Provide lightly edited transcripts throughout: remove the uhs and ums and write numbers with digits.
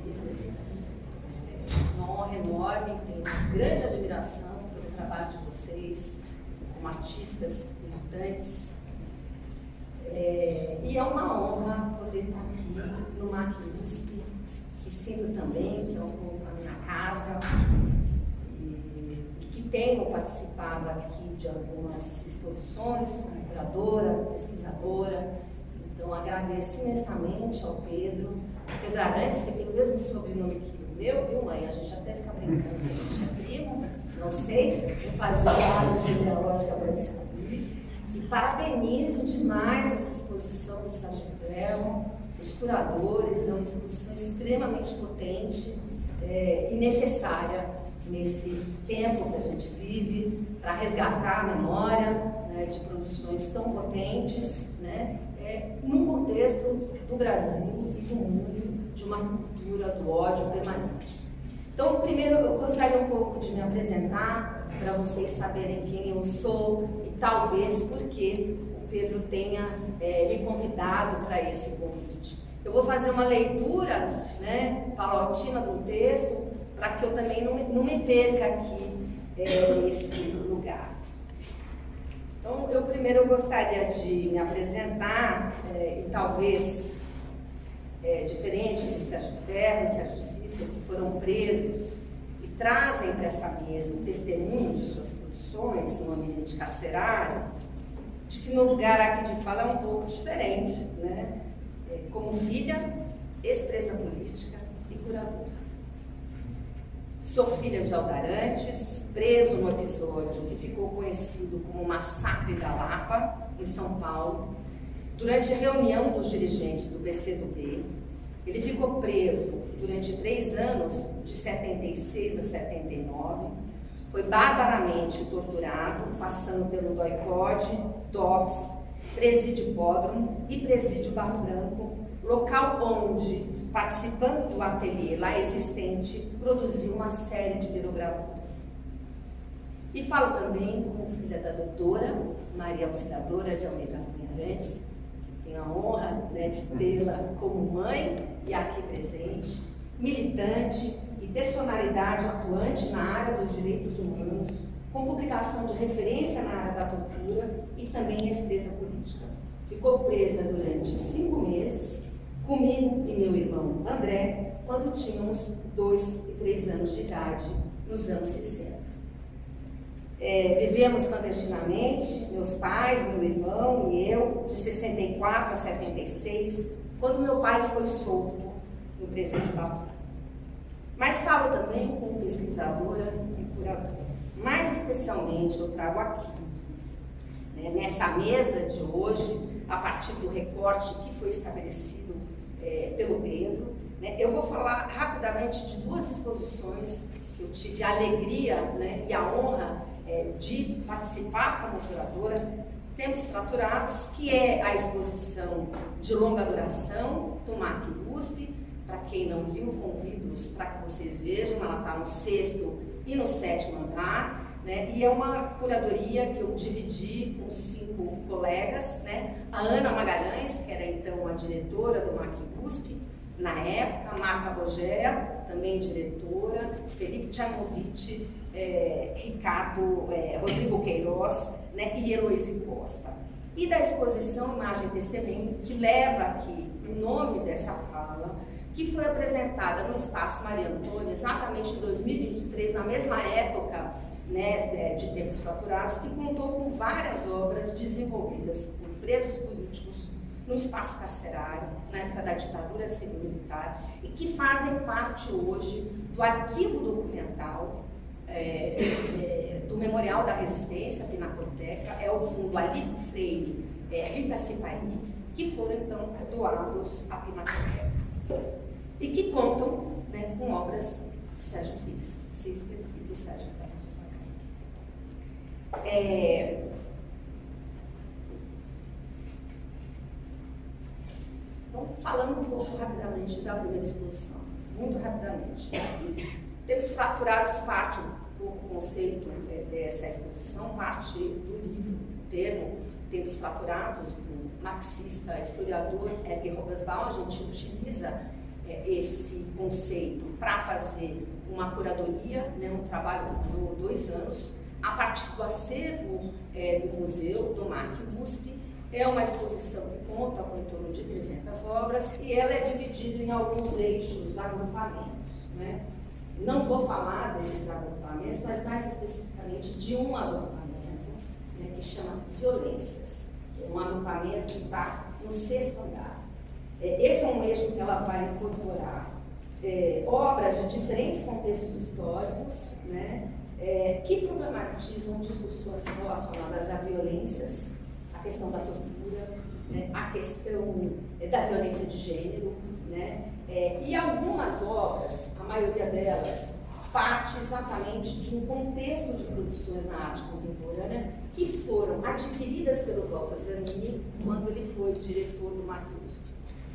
Sister. Uma honra enorme, tenho uma grande admiração pelo trabalho de vocês como artistas militantes. E é uma honra poder estar aqui no MAC USP, que sinto também que é a minha casa, e que tenho participado aqui de algumas exposições como curadora, pesquisadora. Então agradeço imensamente ao Pedro Arantes, que tem o mesmo sobrenome que o meu, viu, mãe? A gente até fica brincando que a gente é primo, não sei, vou fazer a área genealógica para descobrir. E parabenizo demais essa exposição do Sérgio Ferro, os curadores, é uma exposição extremamente potente e necessária nesse tempo que a gente vive, para resgatar a memória, né, de produções tão potentes, né, num contexto do Brasil e do mundo, de uma cultura do ódio permanente. Então, primeiro, eu gostaria um pouco de me apresentar, para vocês saberem quem eu sou e talvez por que o Pedro tenha me convidado para esse convite. Eu vou fazer uma leitura, né, palatina do texto, para que eu também não me perca aqui nesse lugar. Então, eu gostaria de me apresentar, e talvez diferente do Sérgio Ferro e Sérgio Sister, que foram presos e trazem para essa mesa o testemunho de suas produções no ambiente carcerário, de que meu lugar aqui de fala é um pouco diferente, né? Como filha, ex-presa política e curadora. Sou filha de Aldarantes, preso no episódio que ficou conhecido como Massacre da Lapa, em São Paulo, durante a reunião dos dirigentes do PCdoB. Ele ficou preso durante 3 anos, de 76 a 79, foi barbaramente torturado, passando pelo DOI-CODE, DOPS, Presídio Hipódromo e Presídio Barro Branco, local onde, participando do ateliê lá existente, produziu uma série de pirogravuras. E falo também como filha da doutora Maria Auxiliadora de Almeida Arantes, que tenho a honra, né, de tê-la como mãe e aqui presente, militante e personalidade atuante na área dos direitos humanos, com publicação de referência na área da tortura e também ex-presa política. Ficou presa durante 5 meses, comigo e meu irmão André, quando tínhamos 2 e 3 anos de idade, nos anos 60. Vivemos clandestinamente, meus pais, meu irmão e eu, de 64 a 76, quando meu pai foi solto no presídio Barro. Mas falo também como pesquisadora e curadora. Mais especialmente eu trago aqui, né, nessa mesa de hoje, a partir do recorte que foi estabelecido pelo Pedro, né, eu vou falar rapidamente de 2 exposições que eu tive a alegria, né, e a honra de participar como curadora. Tempos Fraturados, que é a exposição de longa duração do MAC USP. Para quem não viu, convido-os para que vocês vejam, ela está no 6º e no 7º andar, né? E é uma curadoria que eu dividi com 5 colegas, né? A Ana Magalhães, que era então a diretora do MAC USP, na época, a Marta Rogério, também diretora, Felipe Tchamovic, Rodrigo Queiroz, né? E Heloíse Costa. E da exposição Imagem e Testemunho, que leva aqui o nome dessa fala, que foi apresentada no Espaço Maria Antônia, exatamente em 2023, na mesma época, né, de Tempos Fraturados, que contou com várias obras desenvolvidas por presos políticos no espaço carcerário, na época da ditadura civil-militar, e que fazem parte hoje do arquivo documental do Memorial da Resistência, Pinacoteca, é o fundo Alípio Freire, Rita Cipaini, que foram então doados à Pinacoteca. E que contam, né, com obras do Sérgio Sister e do Sérgio Ferro. Então, falando um pouco rapidamente da primeira exposição, muito rapidamente. Tempos Fraturados parte do conceito dessa exposição, parte do livro, termo Tempos Fraturados, do marxista, historiador Herbert Rogersbaum. A gente utiliza esse conceito para fazer uma curadoria, né, um trabalho que durou 2 anos, a partir do acervo do museu, do MAC USP. É uma exposição que conta com em torno de 300 obras e ela é dividida em alguns eixos, agrupamentos, né? Não vou falar desses agrupamentos, mas mais especificamente de um agrupamento, né, que chama Violências. É um agrupamento que está no 6º andar. Esse é um eixo que ela vai incorporar obras de diferentes contextos históricos, né, que problematizam discussões relacionadas a violências, a questão da tortura, né, a questão da violência de gênero, né, e algumas obras, a maioria delas, parte exatamente de um contexto de produções na arte contemporânea que foram adquiridas pelo Walter Zanini quando ele foi diretor do MAC USP.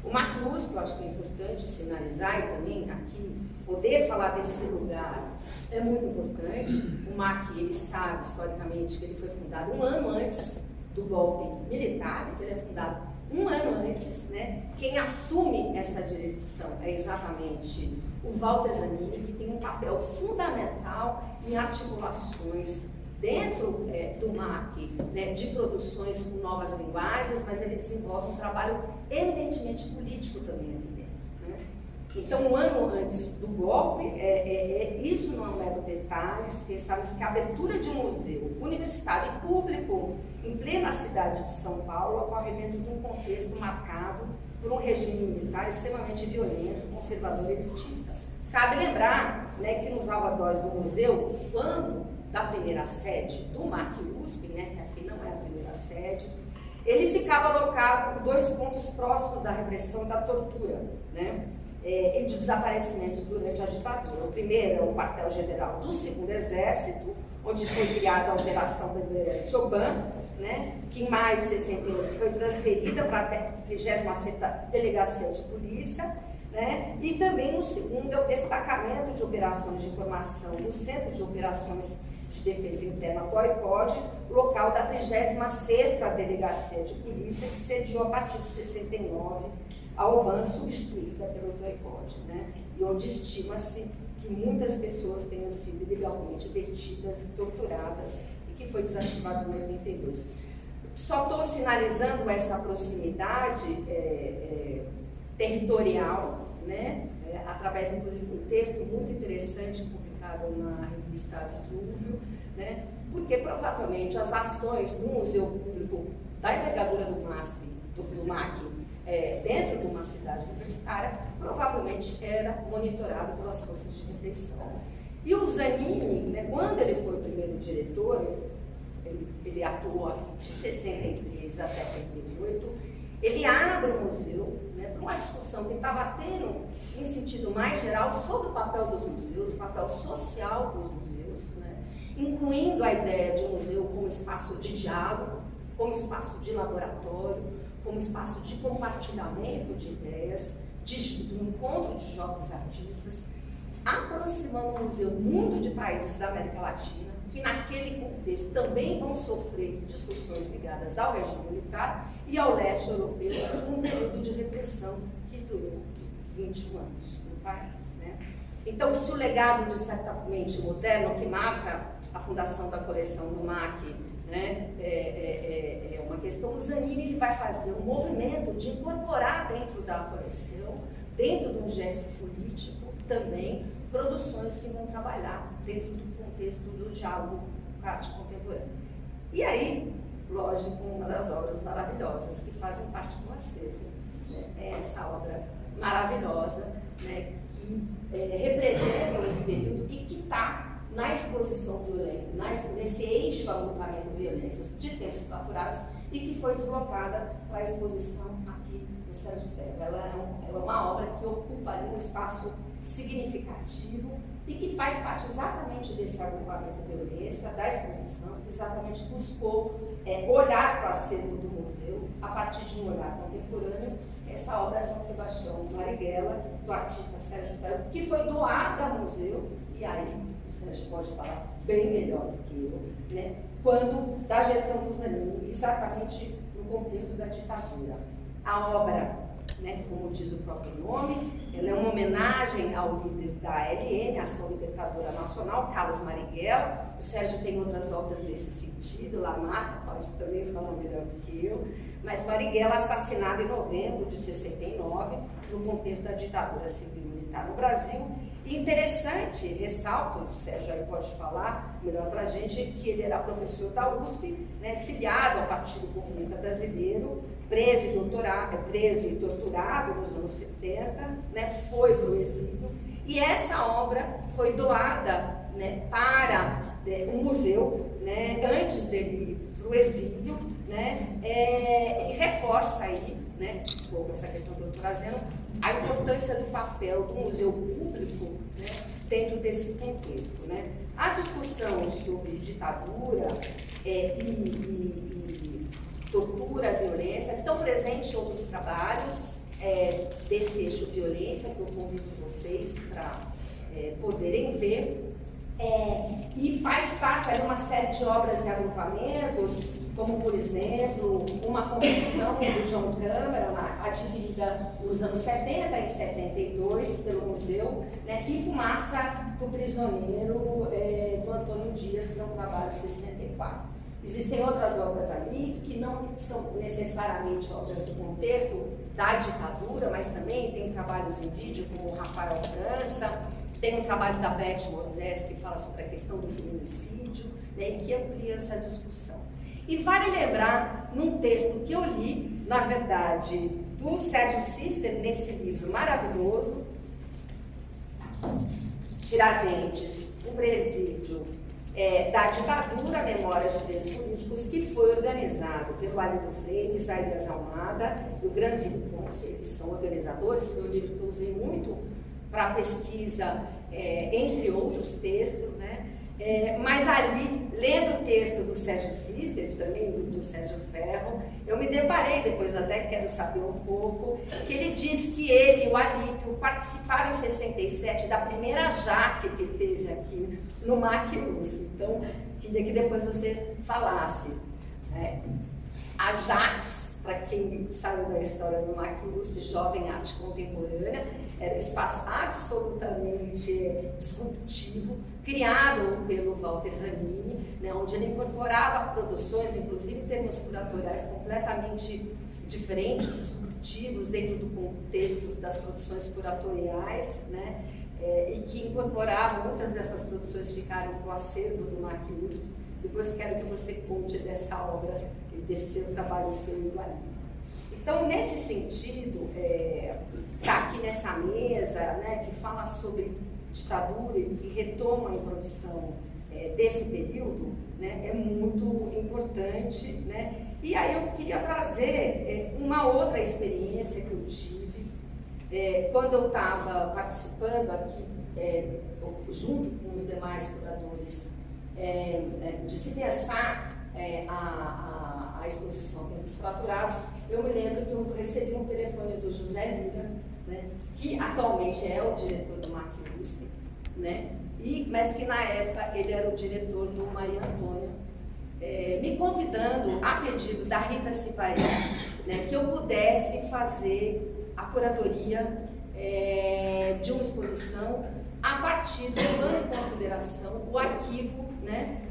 O MAC USP, eu acho que é importante sinalizar e também aqui poder falar desse lugar é muito importante. O MAC, ele sabe historicamente que ele foi fundado 1 ano antes do golpe militar, então ele é fundado 1 ano antes, né? Quem assume essa direção é exatamente o Walter Zanini, que tem um papel fundamental em articulações dentro do MAC, né, de produções com novas linguagens, mas ele desenvolve um trabalho eminentemente político também aqui dentro, né? Então, 1 ano antes do golpe, isso não é um mero detalhe, se pensarmos que a abertura de um museu universitário e público em plena cidade de São Paulo ocorre dentro de um contexto marcado por um regime militar extremamente violento, conservador e elitista. Cabe lembrar, né, que nos arredores do museu, quando da primeira sede do MAC USP, né, que aqui não é a primeira sede, ele ficava alocado por 2 pontos próximos da repressão e da tortura, né, e de desaparecimentos durante a ditadura. O primeiro é o quartel-general do 2º Exército, onde foi criada a Operação Bandeirante Oban, né, que em maio de 68 foi transferida para a 36ª Delegacia de Polícia, né, e também no segundo é o destacamento de operações de informação do Centro de Operações de Defesa Interna do OIPOD, local da 36ª Delegacia de Polícia, que sediou a partir de 69 a OBAN, substituída pelo OIPOD, né, e onde estima-se que muitas pessoas tenham sido ilegalmente detidas e torturadas e que foi desativado em 82. Só estou sinalizando essa proximidade territorial, né, através, inclusive, de um texto muito interessante publicado na revista Vitrúvio, né, porque provavelmente as ações do Museu Público da envergadura do MAC, dentro de uma cidade universitária, provavelmente era monitorado pelas forças de repressão. E o Zanini, né, quando ele foi o primeiro diretor, ele atuou de 63 a 78, ele abre o museu, né, para uma discussão que estava tendo, em sentido mais geral, sobre o papel dos museus, o papel social dos museus, né, incluindo a ideia de um museu como espaço de diálogo, como espaço de laboratório, como espaço de compartilhamento de ideias, do encontro de jovens artistas, aproximando o museu muito de países da América Latina, que naquele contexto também vão sofrer discussões ligadas ao regime militar e ao leste europeu, um período de repressão que durou 21 anos no país, né? Então, se o legado de certamente moderno, que marca a fundação da coleção do MAC, né, é uma questão, o Zanini ele vai fazer um movimento de incorporar dentro da coleção, dentro de um gesto político, também produções que vão trabalhar dentro do contexto do diálogo com a arte contemporânea. E aí, lógico, uma das obras maravilhosas que fazem parte do acervo, né, é essa obra maravilhosa, né, que representa esse período e que está na exposição violenta, nesse eixo agrupamento violências de tempos faturados e que foi deslocada para a exposição aqui no Sérgio Ferro. Ela é uma obra que ocupa ali um espaço significativo e que faz parte exatamente desse agrupamento de violência, da exposição, que exatamente buscou olhar para o acervo do museu a partir de um olhar contemporâneo. Essa obra é São Sebastião Marighella, do artista Sérgio Ferro, que foi doada ao museu, e aí o Sérgio pode falar bem melhor do que eu, né, quando da gestão do Zanini, exatamente no contexto da ditadura. A obra né, como diz o próprio nome. Ela é uma homenagem ao líder da ALN, Ação Libertadora Nacional, Carlos Marighella. O Sérgio tem outras obras nesse sentido, Lamarck pode também falar melhor do que eu. Mas Marighella, assassinado em novembro de 69, no contexto da ditadura civil-militar no Brasil. E interessante, ressalto, o Sérgio aí pode falar melhor para a gente, que ele era professor da USP, né, filiado ao Partido Comunista Brasileiro, preso e torturado nos anos 70, né, foi para o exílio. E essa obra foi doada, né, para um museu, né, antes dele ir para o exílio, né, e reforça aí, né, um pouco essa questão que eu estou trazendo, a importância do papel do museu público, né, dentro desse contexto. Né. A discussão sobre ditadura e tortura, violência, estão presentes em outros trabalhos desse eixo violência, que eu convido vocês para poderem ver. E faz parte de uma série de obras e agrupamentos, como, por exemplo, uma convenção do João Câmara, adquirida nos anos 70 e 72 pelo museu, né, e Fumaça do Prisioneiro, do Antônio Dias, que é um trabalho de 64. Existem outras obras ali, que não são necessariamente obras do contexto da ditadura, mas também tem trabalhos em vídeo, como o Rafael França. Tem um trabalho da Beth Moisés, que fala sobre a questão do feminicídio, né, e que amplia essa discussão. E vale lembrar, num texto que eu li, na verdade, do Sérgio Sister, nesse livro maravilhoso, Tiradentes, o Presídio da Ditadura, Memórias de Presos Políticos, que foi organizado pelo Alípio Freire, Isaías Almada e o Granville Ponce, eles são organizadores. Foi um livro que eu usei muito para pesquisa, entre outros textos, né? Mas ali, lendo o texto do Sérgio Sister, também do Sérgio Ferro, eu me deparei, depois até quero saber um pouco, que ele diz que ele e o Alípio participaram em 67 da primeira JAC que teve aqui no MAC USP. Então, queria que depois você falasse. A JACS, para quem sabe da história do MAC USP, Jovem Arte Contemporânea, era um espaço absolutamente disruptivo, criado pelo Walter Zanini, né, onde ele incorporava produções, inclusive termos curatoriais completamente diferentes, disruptivos dentro do contexto das produções curatoriais, né, e que incorporavam, muitas dessas produções ficaram no acervo do MAC USP. Depois quero que você conte dessa obra e desse seu trabalho seu e do Alípio. Então, nesse sentido, está aqui nessa mesa, né, que fala sobre ditadura e que retoma a introdução desse período, né, é muito importante. Né? E aí eu queria trazer uma outra experiência que eu tive quando eu estava participando aqui, junto com os demais curadores, de se pensar a exposição Tempos Fraturados. Eu me lembro que eu recebi um telefone do José Lira, né, que atualmente é o diretor do MAC USP, né, mas que na época ele era o diretor do Maria Antônia, me convidando, a pedido da Rita Cipari, né, que eu pudesse fazer a curadoria de uma exposição a partir, levando em consideração o arquivo, né,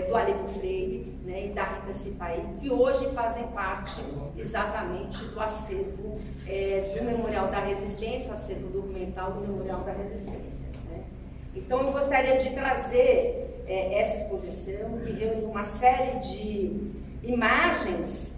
do Alípio Freire, né, e da Rita Cipari, que hoje fazem parte exatamente do acervo do Memorial da Resistência, o acervo documental do Memorial da Resistência. Né. Então, eu gostaria de trazer essa exposição, que reúne uma série de imagens,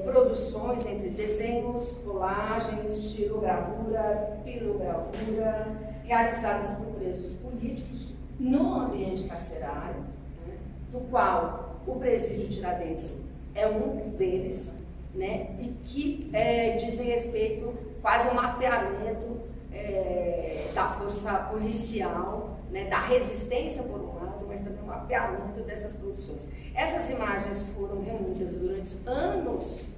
produções entre desenhos, colagens, xilogravura, pilogravura, realizadas por presos políticos no ambiente carcerário, né, do qual o Presídio Tiradentes é um deles, né, e que dizem respeito quase ao mapeamento da força policial, né, da resistência por um lado, mas também o mapeamento dessas produções. Essas imagens foram reunidas durante anos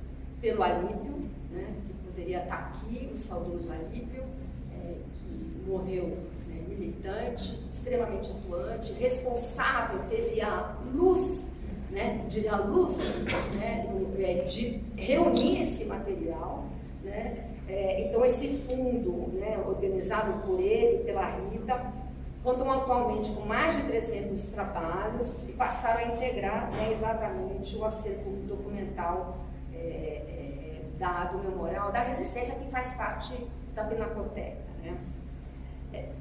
pelo Alípio, né, que poderia estar aqui, o saudoso Alípio, que morreu, né, militante, extremamente atuante, responsável, teve a luz, né, de reunir esse material, né, né? Então, esse fundo, né, organizado por ele e pela Rita, contam atualmente com mais de 300 trabalhos e passaram a integrar, né, exatamente o acervo documental do Memorial da Resistência, que faz parte da Pinacoteca, né?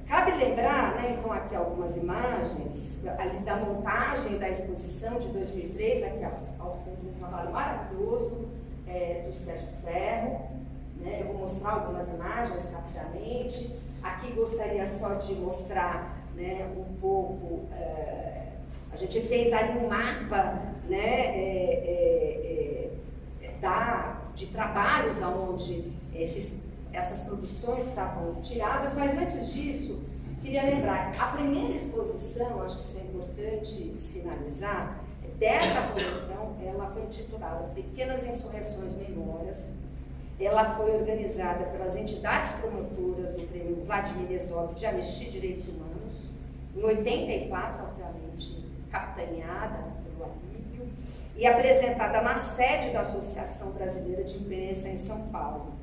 Cabe lembrar, né, então aqui algumas imagens ali da montagem da exposição de 2003, aqui ao fundo um trabalho maravilhoso do Sérgio Ferro, né? Eu vou mostrar algumas imagens rapidamente. Aqui gostaria só de mostrar, né, um pouco, a gente fez ali um mapa, né, de trabalhos onde essas produções estavam tiradas, mas antes disso, queria lembrar, a primeira exposição, acho que isso é importante sinalizar, dessa coleção, ela foi intitulada Pequenas Insurreições Memórias. Ela foi organizada pelas entidades promotoras do prêmio Vladimir Herzog de Anistia e Direitos Humanos, em 84, obviamente, capitaneada pelo Alípio, e apresentada na sede da Associação Brasileira de Imprensa em São Paulo.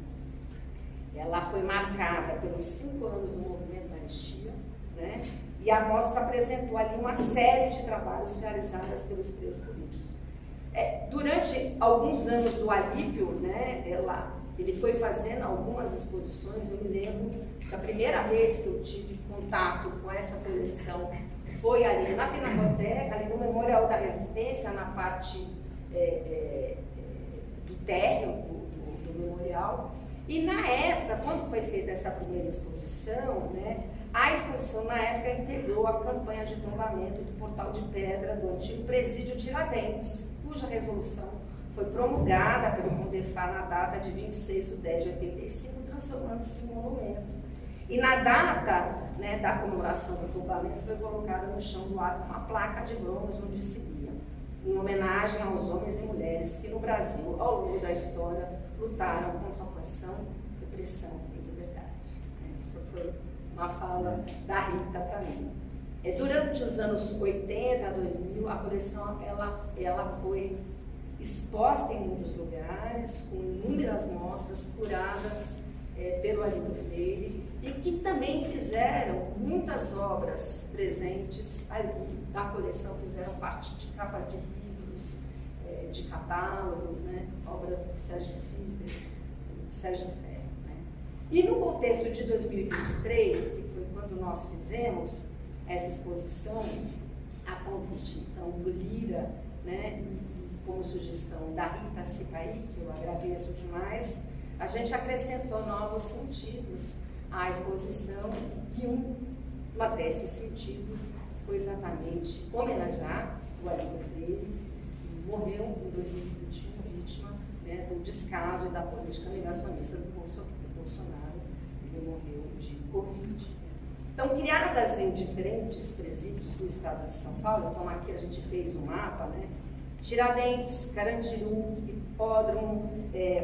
Ela foi marcada pelos 5 anos do movimento da anistia, né? E a mostra apresentou ali uma série de trabalhos realizados pelos presos políticos. Durante alguns anos do Alípio, né, ele foi fazendo algumas exposições. Eu me lembro da primeira vez que eu tive contato com essa coleção foi ali na Pinacoteca, ali no Memorial da Resistência, na parte do térreo do memorial. E na época, quando foi feita essa primeira exposição, né, a exposição na época integrou a campanha de tombamento do Portal de Pedra do antigo presídio Tiradentes, cuja resolução foi promulgada pelo CONDEFAR na data de 26 de 10 de 85, transformando-se em monumento. E na data, né, da comemoração do tombamento foi colocada no chão do arco uma placa de bronze onde se lia, em homenagem aos homens e mulheres que no Brasil, ao longo da história, lutaram contra a opressão, repressão e liberdade. Isso foi uma fala da Rita para mim. Durante os anos 80, 2000, a coleção ela foi exposta em muitos lugares, com inúmeras mostras curadas pelo Alípio Freire, e que também fizeram muitas obras presentes ali da coleção, fizeram parte de capas de livros, de catálogos, né, obras do Sérgio Sister, Sérgio Ferro. Né. E no contexto de 2023, que foi quando nós fizemos essa exposição, a convite então do Lira, né, como sugestão da Rita Cicaí, que eu agradeço demais, a gente acrescentou novos sentidos à exposição, e uma desses sentidos foi exatamente homenagear o Alípio Freire, que morreu em 2021, vítima, né, do descaso e da política negacionista do Bolsonaro. Ele morreu de Covid. Então, criadas em diferentes presídios do estado de São Paulo, então aqui a gente fez um mapa, né? Tiradentes, Carandiru, Hipódromo,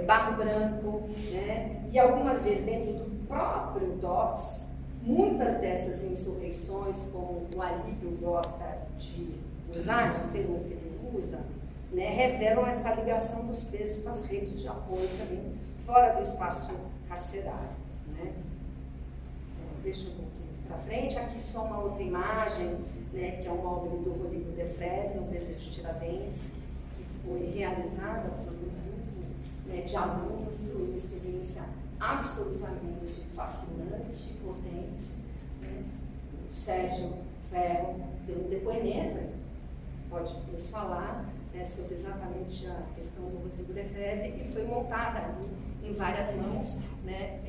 Barro Branco, né? E algumas vezes dentro do próprio DOPS, muitas dessas insurreições, como o Alípio gosta de usar, o termo que ele usa, né, revelam essa ligação dos presos com as redes de apoio também, fora do espaço carcerário. Né? Deixa um pouquinho para frente, aqui só uma outra imagem, né, que é um móvel do Rodrigo Defreve, no presídio Tiradentes, que foi realizada por um grupo, né, de alunos, foi uma experiência absolutamente fascinante e potente. Né? O Sérgio Ferro deu um depoimento, pode nos falar, né, sobre exatamente a questão do Rodrigo Defreve, e foi montada ali em várias mãos, né,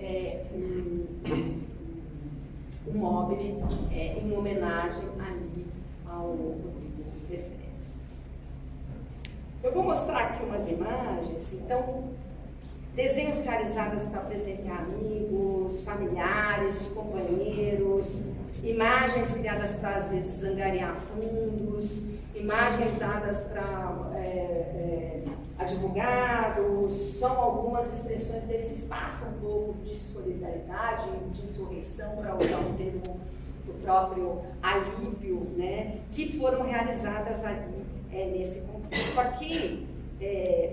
um móvel em homenagem ali ao Rodrigo Defreve. Eu vou mostrar aqui umas imagens, então, desenhos realizados para presentear amigos, familiares, companheiros, imagens criadas para, às vezes, angariar fundos, imagens dadas para advogados, são algumas expressões desse espaço um pouco de solidariedade, de insurreição, para usar um termo do próprio Alípio, né, que foram realizadas ali nesse contexto. Aqui,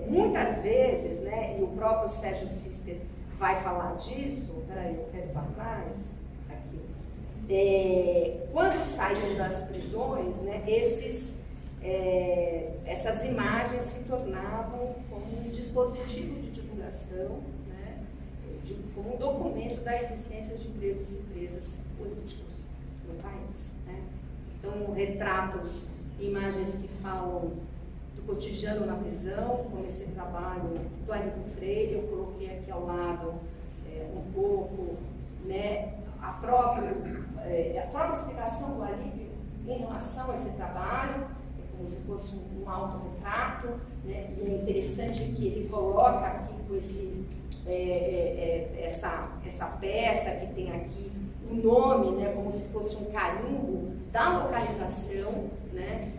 muitas vezes, né, e o próprio Sérgio Sister vai falar disso. Peraí, eu quero ir para trás. Aqui. Quando saíram das prisões, né, essas imagens se tornavam como um dispositivo de divulgação, né, como um documento da existência de presos e presas políticos no país. Né? Então, retratos, imagens que falam do cotidiano na prisão, como esse trabalho do Alípio Freire. Eu coloquei aqui ao lado um pouco, né, a própria explicação do Alípio em relação a esse trabalho, como se fosse um autorretrato, né? E é interessante que ele coloca aqui com essa peça que tem aqui o nome, né, como se fosse um carimbo da localização, né,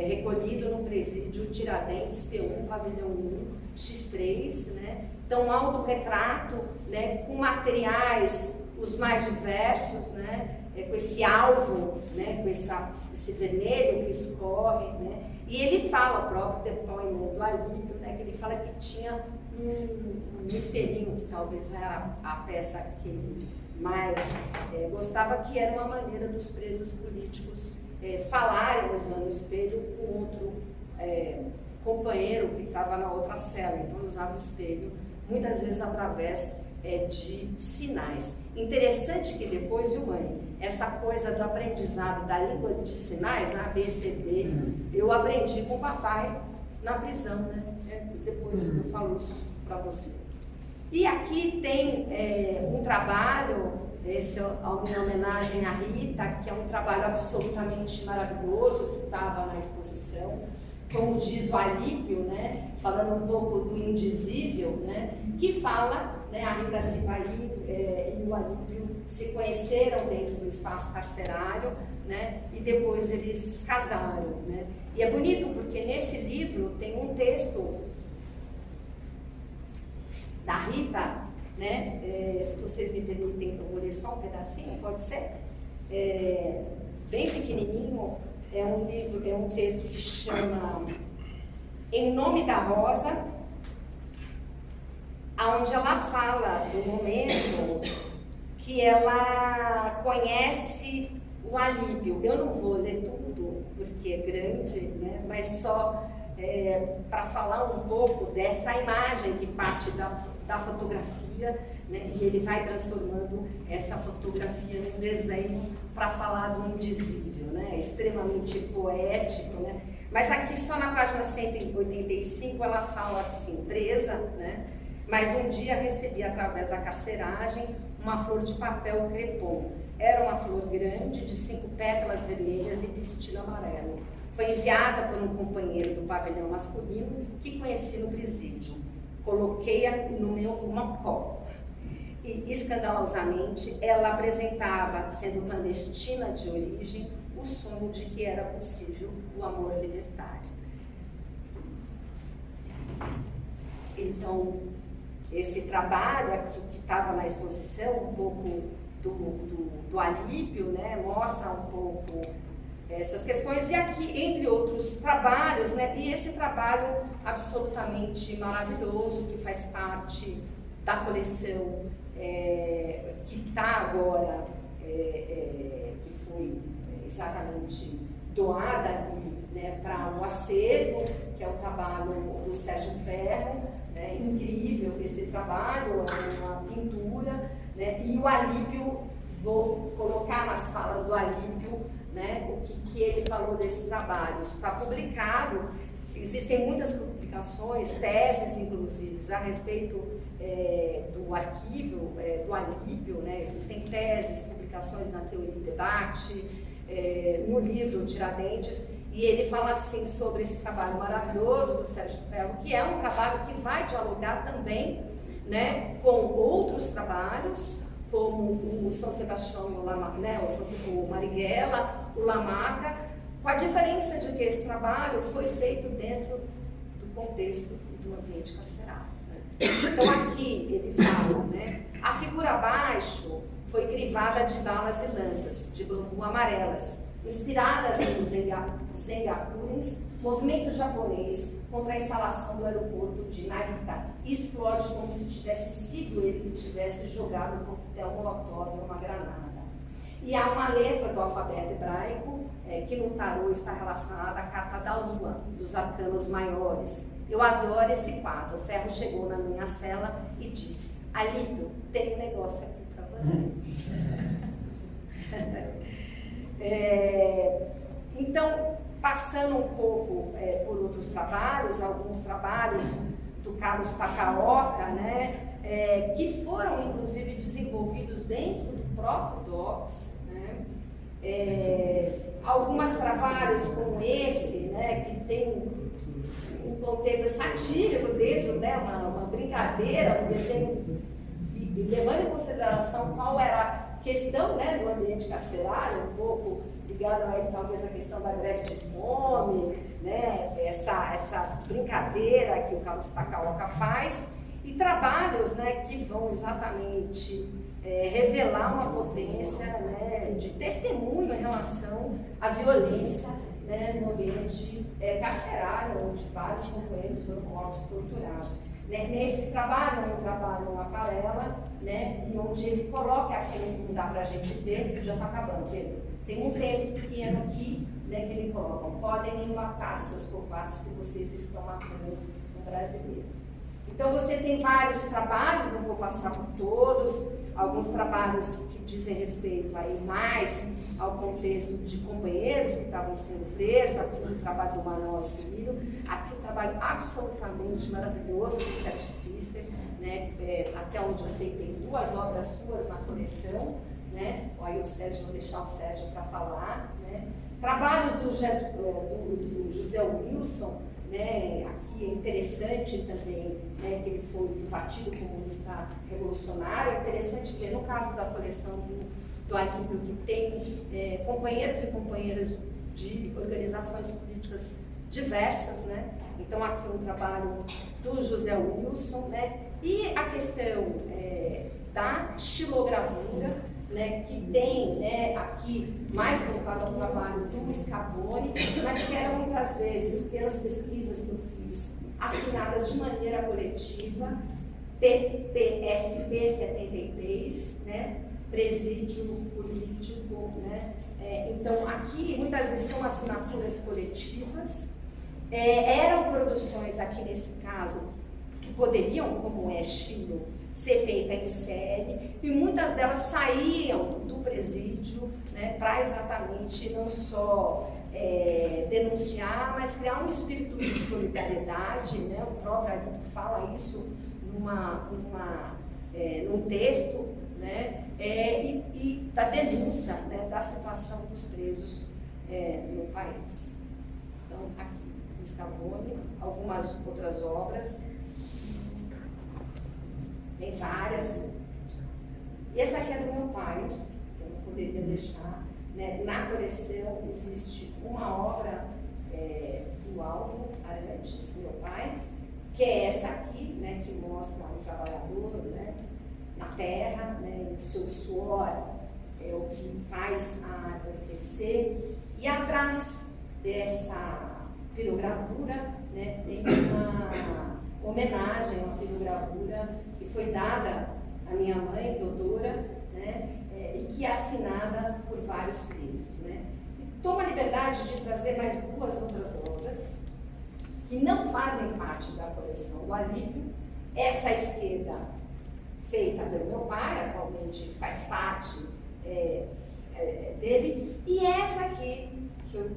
recolhido no presídio Tiradentes, P1, pavilhão 1, X3, né? Então, um autorretrato, né, com materiais os mais diversos, né, com esse alvo, né, com esse vermelho que escorre, né? E ele fala, o próprio depoimento do Alípio, né, que ele fala que tinha um espelhinho, que talvez era a peça que ele mais gostava, que era uma maneira dos presos políticos falarem usando o espelho com outro companheiro que estava na outra cela. Então, usava o espelho, muitas vezes através de sinais. Interessante que depois, viu, mãe, essa coisa do aprendizado da língua de sinais, A, B, C, D, eu aprendi com o papai na prisão, né? Depois eu falo isso para você. E aqui tem um trabalho, esse é em homenagem à Rita, que é um trabalho absolutamente maravilhoso, que estava na exposição, como diz o Alípio, né, falando um pouco do indizível, né, que fala, né, a Rita Sipaí e o Alípio se conheceram dentro do espaço carcerário, né, e depois eles casaram. Né. E é bonito porque nesse livro tem um texto da Rita, né? Se vocês me permitem, eu vou ler só um pedacinho, pode ser? Bem pequenininho, é um livro, é um texto que chama Em Nome da Rosa, onde ela fala do momento que ela conhece o Alípio. Eu não vou ler tudo, porque é grande, né? Mas só para falar um pouco dessa imagem que parte da fotografia, né? E ele vai transformando essa fotografia num desenho para falar do indizível, né? Extremamente poético, né? Mas aqui só na página 185 ela fala assim: presa, né? Mas um dia recebi através da carceragem uma flor de papel crepom. Era uma flor grande, de 5 pétalas vermelhas e pistil amarelo. Foi enviada por um companheiro do pavilhão masculino que conheci no presídio. Coloquei-a no meu mocó. E, escandalosamente, ela apresentava, sendo clandestina de origem, o sonho de que era possível o amor libertário. Então, esse trabalho aqui que estava na exposição, um pouco do Alípio, né, mostra um pouco essas questões, e aqui, entre outros trabalhos, né, e esse trabalho absolutamente maravilhoso, que faz parte da coleção, que está agora, que foi exatamente doada, né, para um acervo, que é o trabalho do Sérgio Ferro, né, incrível esse trabalho, é uma pintura, né, e o Alípio, vou colocar nas falas do Alípio, né, o que ele falou desse trabalho. Isso está publicado, existem muitas publicações, teses inclusive, a respeito do arquivo do Alípio, né, existem teses, publicações na Teoria e Debate, no livro Tiradentes, e ele fala assim sobre esse trabalho maravilhoso do Sérgio Ferro, que é um trabalho que vai dialogar também, né, com outros trabalhos, como o São Sebastião, né, o Marighella, o Lamarca, com a diferença de que esse trabalho foi feito dentro do contexto do ambiente carcerário. Né? Então aqui ele fala, né, a figura abaixo foi crivada de balas e lanças de bambu amarelas, inspiradas nos Zengakures, movimento japonês contra a instalação do aeroporto de Narita, e explode como se tivesse sido ele que tivesse jogado um coquetel molotov ou uma granada. E há uma letra do alfabeto hebraico que no tarô está relacionada à carta da lua, dos arcanos maiores. Eu adoro esse quadro. O Ferro chegou na minha cela e disse: Alípio, tem um negócio aqui para você. Então, passando um pouco por outros trabalhos, alguns trabalhos do Carlos Pacaoca, né, que foram inclusive desenvolvidos dentro do próprio DOPS, né, alguns trabalhos como esse, né, que tem um contexto satírico dentro, né, uma brincadeira, um desenho, e levando em consideração qual era a questão, né, do ambiente carcerário, um pouco ligado aí talvez à questão da greve de fome, né, essa brincadeira que o Carlos Pacaoca faz, e trabalhos, né, que vão exatamente revelar uma potência, né, de testemunho em relação à violência, né, no ambiente carcerário, onde vários companheiros foram mortos, torturados. Nesse trabalho, é um trabalho em aquarela, né, e onde ele coloca aquilo que não dá para a gente ver, já está acabando, Pedro. Tem um texto pequeno aqui, né, que ele coloca: podem embatar seus covardes que vocês estão matando no brasileiro. Então você tem vários trabalhos, não vou passar por todos, alguns trabalhos que dizem respeito aí mais ao contexto de companheiros que estavam sendo presos, aqui o trabalho do Manuel Auxílio, aqui o trabalho absolutamente maravilhoso do Sete Sisters, né, até onde eu sei tem 2 obras suas na coleção, né, aí o Sérgio, vou deixar o Sérgio para falar, né, trabalhos do José Wilson, né, aqui é interessante também, né, que ele foi do Partido Comunista Revolucionário. É interessante ver, no caso da coleção do Alípio, que tem companheiros e companheiras de organizações políticas diversas, né? Então aqui um trabalho do José Wilson, né? E a questão da xilogravura, né, que tem, né, aqui mais voltado ao trabalho do Scavone, mas que eram muitas vezes, pelas pesquisas que eu fiz, assinadas de maneira coletiva, PPSP 73, né, presídio político, né, então aqui muitas vezes são assinaturas coletivas, eram produções aqui nesse caso que poderiam, como é Chilo, ser feita em série, e muitas delas saíam do presídio, né, para exatamente não só denunciar, mas criar um espírito de solidariedade, né, o próprio Alípio fala isso num texto, né, e da denúncia, né, da situação dos presos no país. Então, aqui, o Scavone, algumas outras obras, tem várias. E essa aqui é do meu pai, que eu não poderia deixar, né? Na coleção existe uma obra do Aldo Arantes, meu pai, que é essa aqui, né, que mostra um trabalhador, né, na terra, né, o seu suor é o que faz a árvore crescer. E atrás dessa pirogravura, né, tem uma homenagem, uma pirogravura que foi dada à minha mãe, doutora, né, e que é assinada por vários presos, né. E tomo a liberdade de trazer mais 2 outras obras que não fazem parte da coleção do Alípio. Essa à esquerda, feita pelo meu pai, atualmente faz parte dele, e essa aqui, que eu,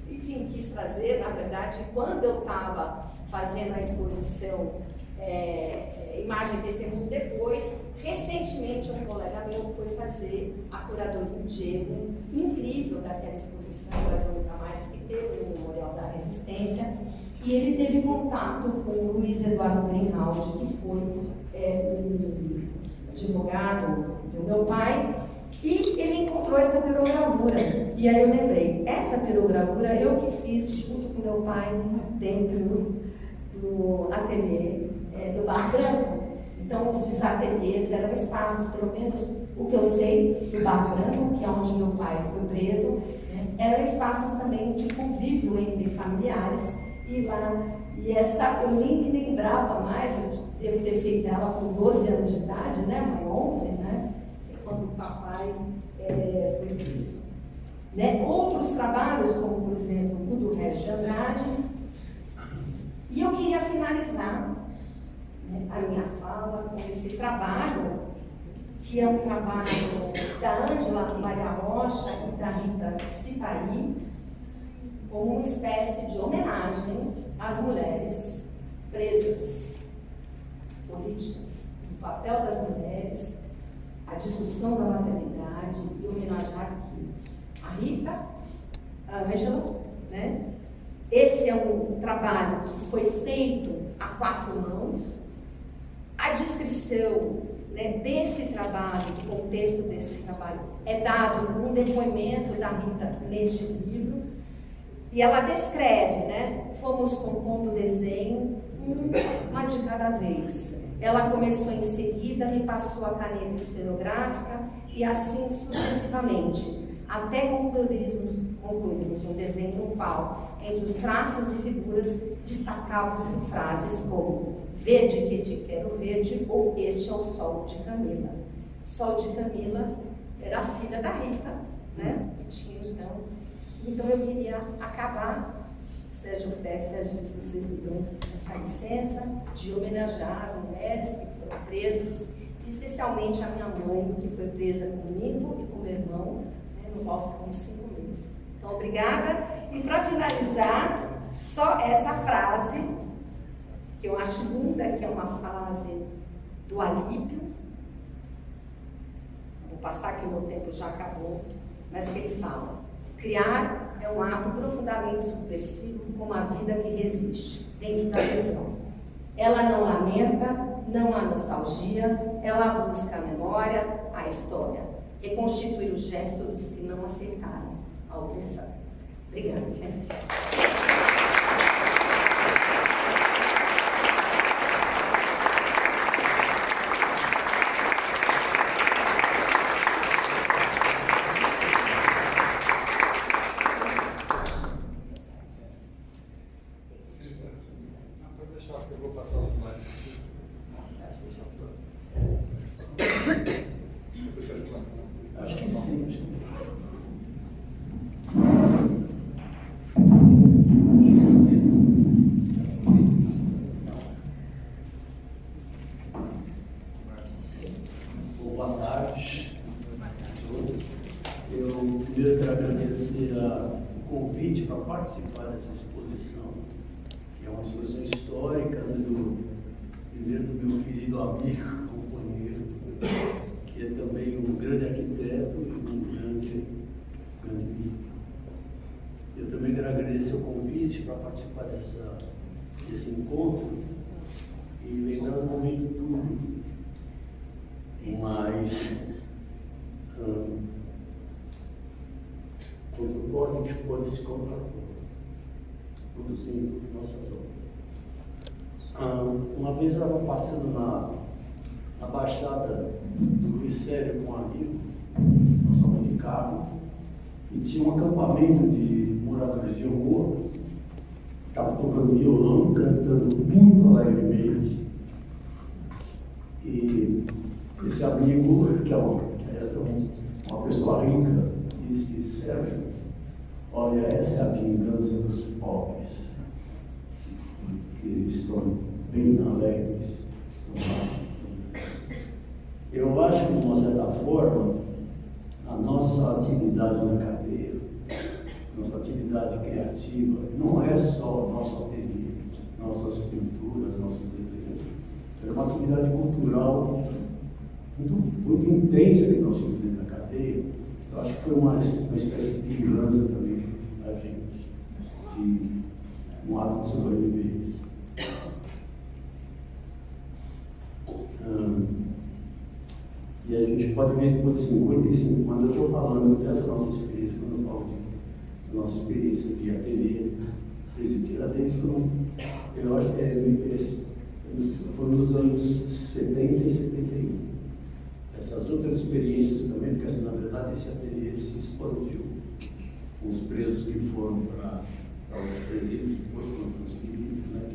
enfim, quis trazer, na verdade, quando eu estava fazendo a exposição Imagem e Testemunho depois, recentemente um colega meu foi fazer a curadoria, um Diego incrível daquela exposição Brasil Nunca Mais, que teve no Memorial da Resistência, e ele teve contato com o Luiz Eduardo Greenhalgh, que foi um advogado do meu pai, e ele encontrou essa pirogravura. E aí eu lembrei, essa pirogravura eu que fiz junto com meu pai dentro do ateliê do Bar Branco. Então os ateliês eram espaços, pelo menos o que eu sei do Bar Branco, que é onde meu pai foi preso, né, eram espaços também de convívio entre familiares. E lá, eu nem me lembrava mais, devo ter feito ela com 12 anos de idade, né? Mãe, 11, né? Quando o papai foi preso. Né? Outros trabalhos, como por exemplo o do Regis de Andrade. E eu queria finalizar, né, a minha fala com esse trabalho, que é um trabalho da Ângela Maria Rocha e da Rita Cipari, como uma espécie de homenagem às mulheres presas políticas, o papel das mulheres, a discussão da maternidade e homenagear aqui a Rita, a Ângela, né? Esse é um trabalho que foi feito a 4 mãos. A descrição, né, desse trabalho, do contexto desse trabalho, é dado um depoimento da Rita neste livro, e ela descreve, né, fomos compondo o desenho, uma de cada vez. Ela começou em seguida, me passou a caneta esferográfica e assim sucessivamente, até concluirmos um desenho no qual, entre os traços e figuras, destacavam-se frases como "Verde que te quero verde" ou "Este é o sol de Camila". Sol de Camila era a filha da Rita, né? E tinha então eu queria acabar, Sérgio Félix, se vocês me dão essa licença, de homenagear as mulheres que foram presas, especialmente a minha mãe, que foi presa comigo e com meu irmão, né, no qual ficamos 5 meses. Então, obrigada. E para finalizar, só essa frase, que eu acho linda, que é uma frase do Alípio. Vou passar que o meu tempo já acabou, mas que ele fala: criar é um ato profundamente subversivo, como a vida que resiste, dentro da visão. Ela não lamenta, não há nostalgia, ela busca a memória, a história, reconstituir o gesto dos que não aceitaram a opressão. Obrigada, gente. Acho que sim. Boa tarde a todos. Eu primeiro quero agradecer o convite para participar dessa exposição, que é uma exposição histórica, né, primeiro do meu querido amigo, companheiro, que é também um grande arquiteto e um grande amigo. Eu também quero agradecer o convite para participar desse encontro e lembrar um momento duro, mas contra o qual a gente pode se contrapor, produzindo nossas obras. Uma vez eu estava passando na Baixada do Rio Sério com um amigo, nós estávamos de carro, e tinha um acampamento de moradores de rua, estava tocando violão, cantando muito alegremente, e esse amigo, que é uma pessoa rica, disse: Sérgio, olha, essa é a vingança dos pobres, que estão bem alegres. Eu acho que, de uma certa forma, a nossa atividade na cadeia, nossa atividade criativa, não é só nosso ateliê, nossas pinturas, nossos desenhos. É uma atividade cultural muito intensa que nós temos dentro da cadeia. Eu acho que foi uma espécie de vingança também a gente, de um ato de sobrevivência. E a gente pode ver que, por 55, quando eu estou falando dessa nossa experiência, quando eu falo da nossa experiência de ateliê, de Tiradentes, eu acho que foi nos anos 70 e 71. Essas outras experiências também, porque, assim, na verdade, esse ateliê se expandiu. Os presos que foram para os presídios, depois foram transferidos, né,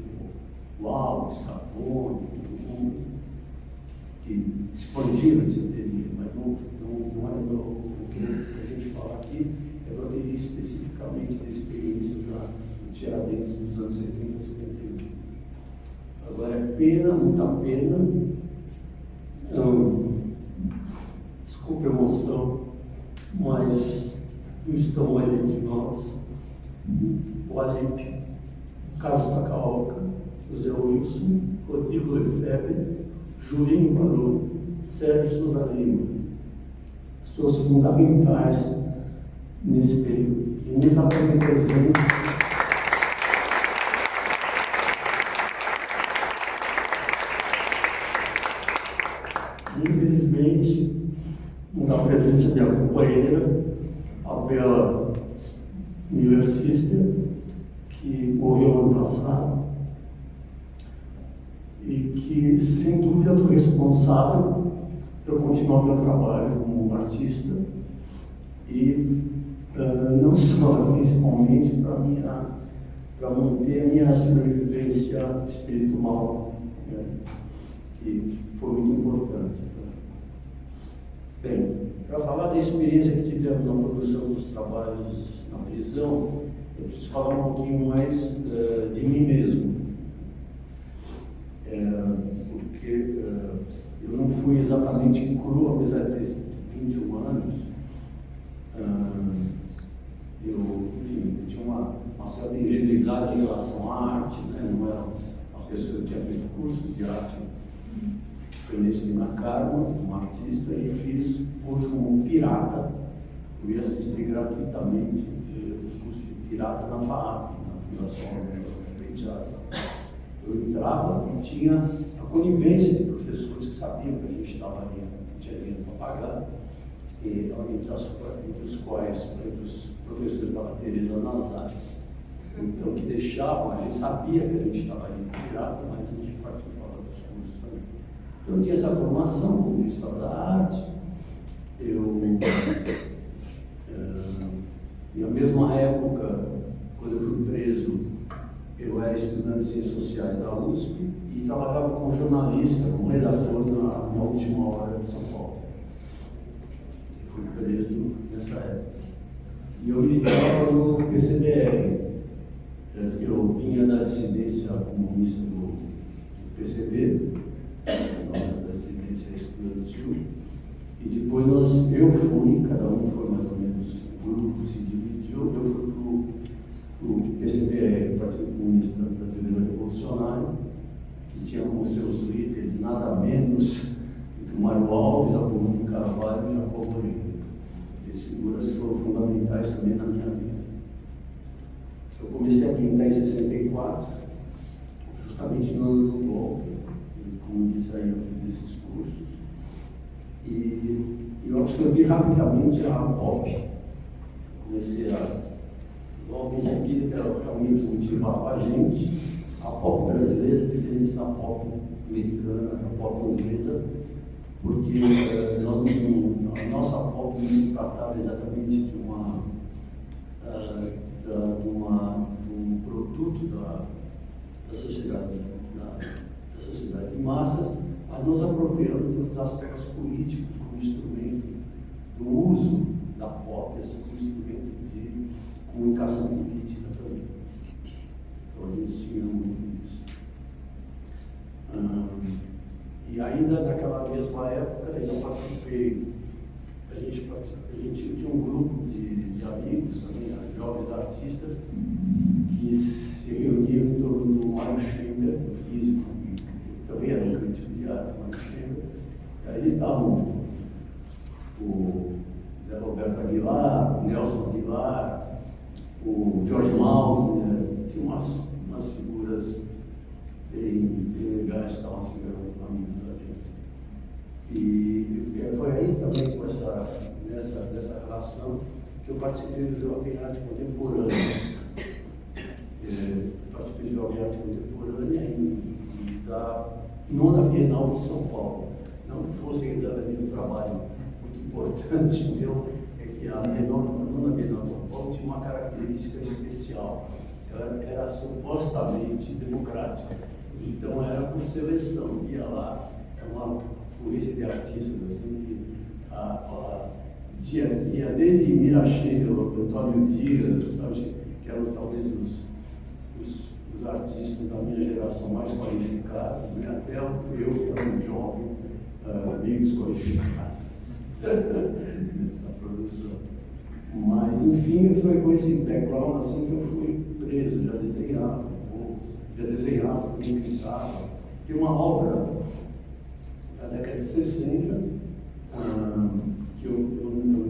Uau, Scavone, todo mundo que expandiram essa teoria, mas não é o que a gente fala aqui, é uma teoria especificamente da experiência da Tiradentes dos anos 70 e 71. Agora é pena, muita pena, desculpa a emoção, mas não estão mais entre nós. O Alípio, Carlos Tacaoca, José Wilson, Rodrigo Lefebvre, Julinho Barolo, Sérgio Souza Lima, pessoas fundamentais nesse período. E muita coisa presente. Infelizmente, não dá presente a minha companheira, a Bela Miller Sister, que morreu ano passado e que, sem dúvida, foi responsável por continuar meu trabalho como artista e não só, principalmente, para manter a minha sobrevivência espiritual, né? Que foi muito importante. Bem, para falar da experiência que tivemos na produção dos trabalhos na prisão, eu preciso falar um pouquinho mais de mim mesmo. Porque eu não fui exatamente cru, apesar de ter 21 anos. Enfim, eu tinha uma certa ingenuidade em relação à arte, né? Não era uma pessoa que tinha feito cursos de arte. Conheci na Karma, um artista, e fiz curso como pirata. Eu ia assistir gratuitamente os cursos de pirata na FAAP, na Fundação Penteado. Eu entrava e tinha a conivência de professores que sabiam que a gente tinha dinheiro para pagar, entre os professores da Teresa Nazar. Então, que deixavam, a gente sabia que a gente estava indo pirata, mas a gente participava dos cursos também. Então, eu tinha essa formação como história da arte. Na mesma época, quando eu fui preso, eu era estudante de Ciências Sociais da USP e trabalhava como jornalista, como redator na Última Hora de São Paulo. Eu fui preso nessa época. E eu militava no PCBR. Eu vinha da dissidência comunista do PCB, da dissidência estudantil, e depois cada um foi mais ou menos, o grupo se dividiu, eu fui para o PCBR, Partido Comunista Brasileiro Revolucionário, que tinha como seus líderes nada menos do que o Mário Alves, Apolônio Carvalho e Jacob Moreira. Essas figuras foram fundamentais também na minha vida. Eu comecei a pintar em 64, justamente no ano do golpe, como disse aí, eu fiz esses cursos. E eu absorvi rapidamente a pop. Comecei logo em seguida, que era realmente motivava a gente. A pop brasileira é diferente da pop americana, da pop inglesa, porque a nossa pop não tratava exatamente de um produto da sociedade de massas, mas nos apropriando dos aspectos políticos como instrumento do uso da pop, assim, como instrumento de comunicação política também. Então a gente tinha muito isso. E ainda naquela mesma época, eu participei, a gente tinha um grupo de amigos também, jovens artistas, que se reuniam em torno do Mário Schenker, o físico, que também era um crítico de arte, Mário Schenker. E aí estavam o Zé Roberto Aguilar, o Nelson Aguilar, o Jorge Mausner, tinha umas figuras bem legais que estavam assim, amigos da gente. E foi aí também nessa relação que eu participei do Jovem Arte Contemporânea. Participei do Jovem Arte Contemporânea e da nona Bienal de São Paulo. Não que fosse exatamente um trabalho muito importante meu, é que a nona Bienal de São Paulo tinha uma característica especial. Ela era supostamente democrática. Então era por seleção, ia lá, é uma fluência de artistas, assim, que ia desde Miracheiro, Antônio Dias, que eram talvez os artistas da minha geração mais qualificados, né? Até eu, que era um jovem, meio desqualificado nessa produção. Mas, enfim, foi com esse background assim que eu fui preso, já desenhava como pintava. Tem uma obra da década de 60, que eu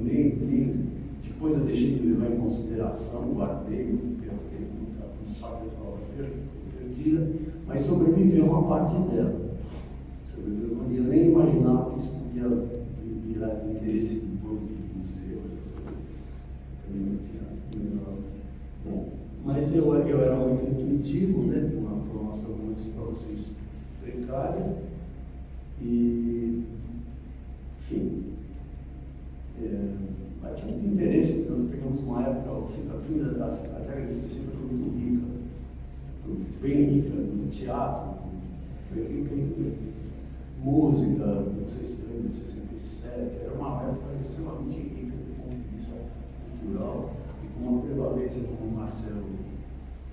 nem depois eu deixei de levar em consideração, guardei, porque eu fiquei com muita parte dessa obra perdida, mas sobreviveu uma parte dela. E eu nem imaginava que isso podia virar de interesse de museu, essas coisas. Também não tinha menor. Bom, mas eu era muito intuitivo, né? Tinha uma formação, como eu disse para vocês, precária. E, enfim, mas tinha muito interesse, porque nós pegamos uma época, a fim da década de 60 foi muito rica, bem rica no teatro, bem rica em música, não sei se lembra de 67, era uma época extremamente rica do ponto de vista cultural, e com uma prevalência, como o Marcelo,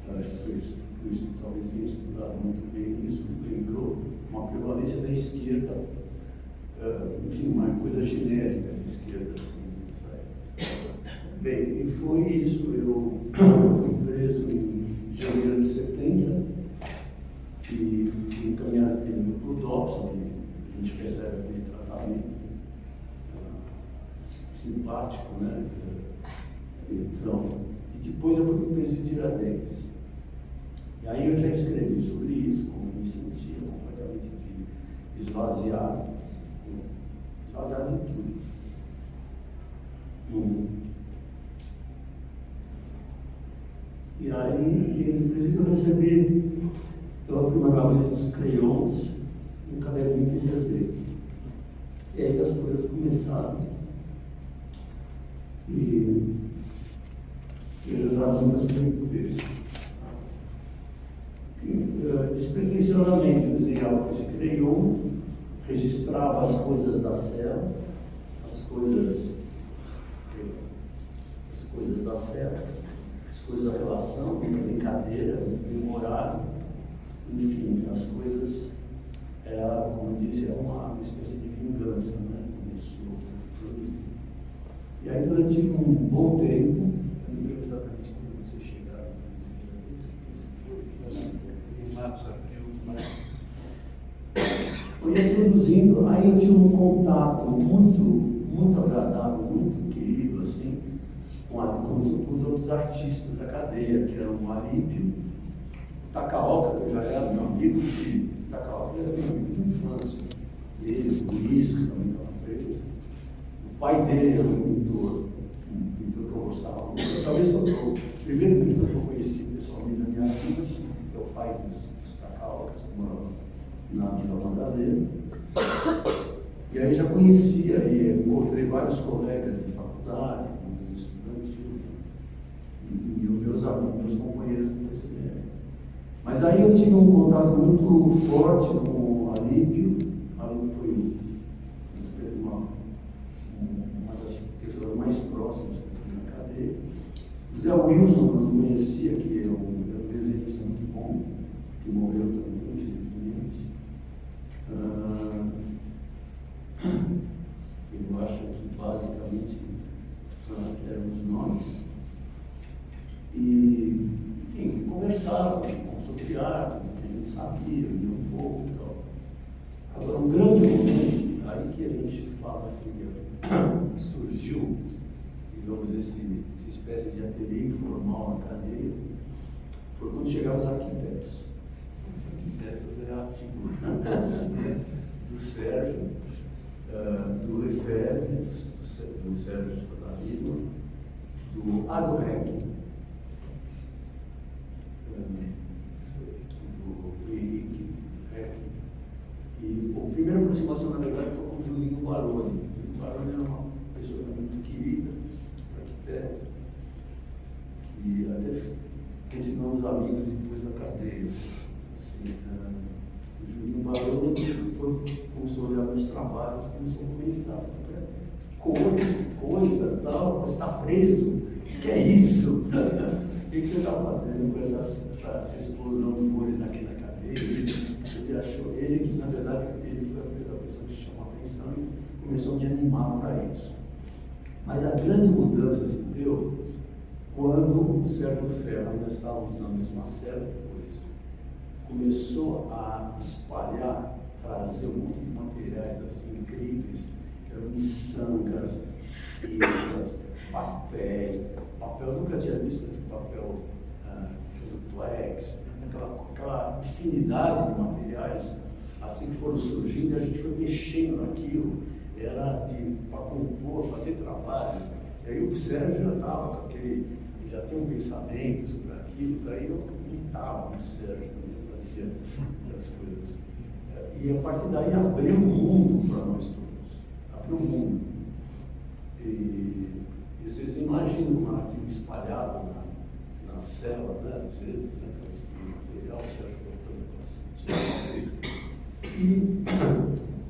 acho que talvez tenha estudado muito bem isso, lembrou, uma prevalência da esquerda, enfim, uma coisa genérica de esquerda, assim, sabe? Bem, e foi isso, eu fui preso em janeiro de 70, e fui encaminhado para o DOPS, onde a gente recebe aquele tratamento simpático, né? Então, e depois eu fui preso de Tiradentes. E aí eu já escrevi sobre isso, como eu me sentia completamente esvaziado de tudo. E aí, inclusive, eu recebi pela primeira vez os crayons no caderninho de desenho. E aí as coisas começaram. E eu já estava muitas coisas. Despretensiosamente, eu desenhava com esse crayon, registrava as coisas da cela, as coisas da cela, as coisas da relação, da brincadeira, do horário, enfim, as coisas, como eu disse, é uma espécie de vingança, né? Começou a produzir. E aí, durante um bom tempo, eu não lembro exatamente quando você chegaram, eu ia produzindo, aí eu tinha um contato muito agradável, muito querido, assim, com os outros artistas da cadeia, que eram o Alípio, o Takaoka, que eu já era meu amigo, de Takaoka era meu amigo de infância, ele, o Luiz, que também estava preso, o pai dele era um pintor que eu gostava muito, talvez foi o primeiro pintor que eu conheci pessoalmente na minha vida, que é o pai dos Takaokas, que morava na Vila Madalena. E aí já conhecia e encontrei vários colegas de faculdade, muitos estudantes, e os meus companheiros do PCBR. Mas aí eu tive um contato muito forte com o Alípio. Alípio foi uma das pessoas mais próximas que eu tive na cadeia. O Zé Wilson, que eu não conhecia, que é um desenhista muito bom, que morreu também, infelizmente. Eu acho que basicamente éramos nós. E, enfim, conversávamos sobre arte, que a gente sabia, um pouco e tal. Agora, um grande momento, aí que a gente fala assim, surgiu, digamos, essa espécie de ateliê informal na cadeia, foi quando chegaram os arquitetos. Os arquitetos é a figura do Sérgio, do Lefebvre, do Sérgio Spadalino, do Adorec, do Henrique Reck. E a primeira aproximação, na verdade, foi com o Julinho Baroni. O Baroni era uma pessoa muito querida, arquiteto, e até continuamos amigos depois da cadeia. Assim, começou a olhar meus trabalhos, começou a meditar. Coisa, tal, você está preso, o que é isso? O que você está fazendo com essa explosão de cores aqui na cadeia? Ele achou, que na verdade ele foi a primeira pessoa que chamou a atenção e começou a me animar para isso. Mas a grande mudança se deu quando o Sérgio Ferro, ainda estávamos na mesma cela depois, começou a espalhar, trazer um monte de materiais assim incríveis, que eram miçangas, fitas, papéis. Papel, eu nunca tinha visto papel duplex, aquela infinidade de materiais assim que foram surgindo, e a gente foi mexendo naquilo, era para compor, fazer trabalho. E aí o Sérgio já estava com aquele, já tinha um pensamento sobre aquilo, daí eu imitava o Sérgio, fazia as coisas. E a partir daí abriu o mundo para nós todos, abriu o mundo. E vocês imaginam como era aquilo espalhado na cela, né? Às vezes, né? Esse material, o Sérgio botando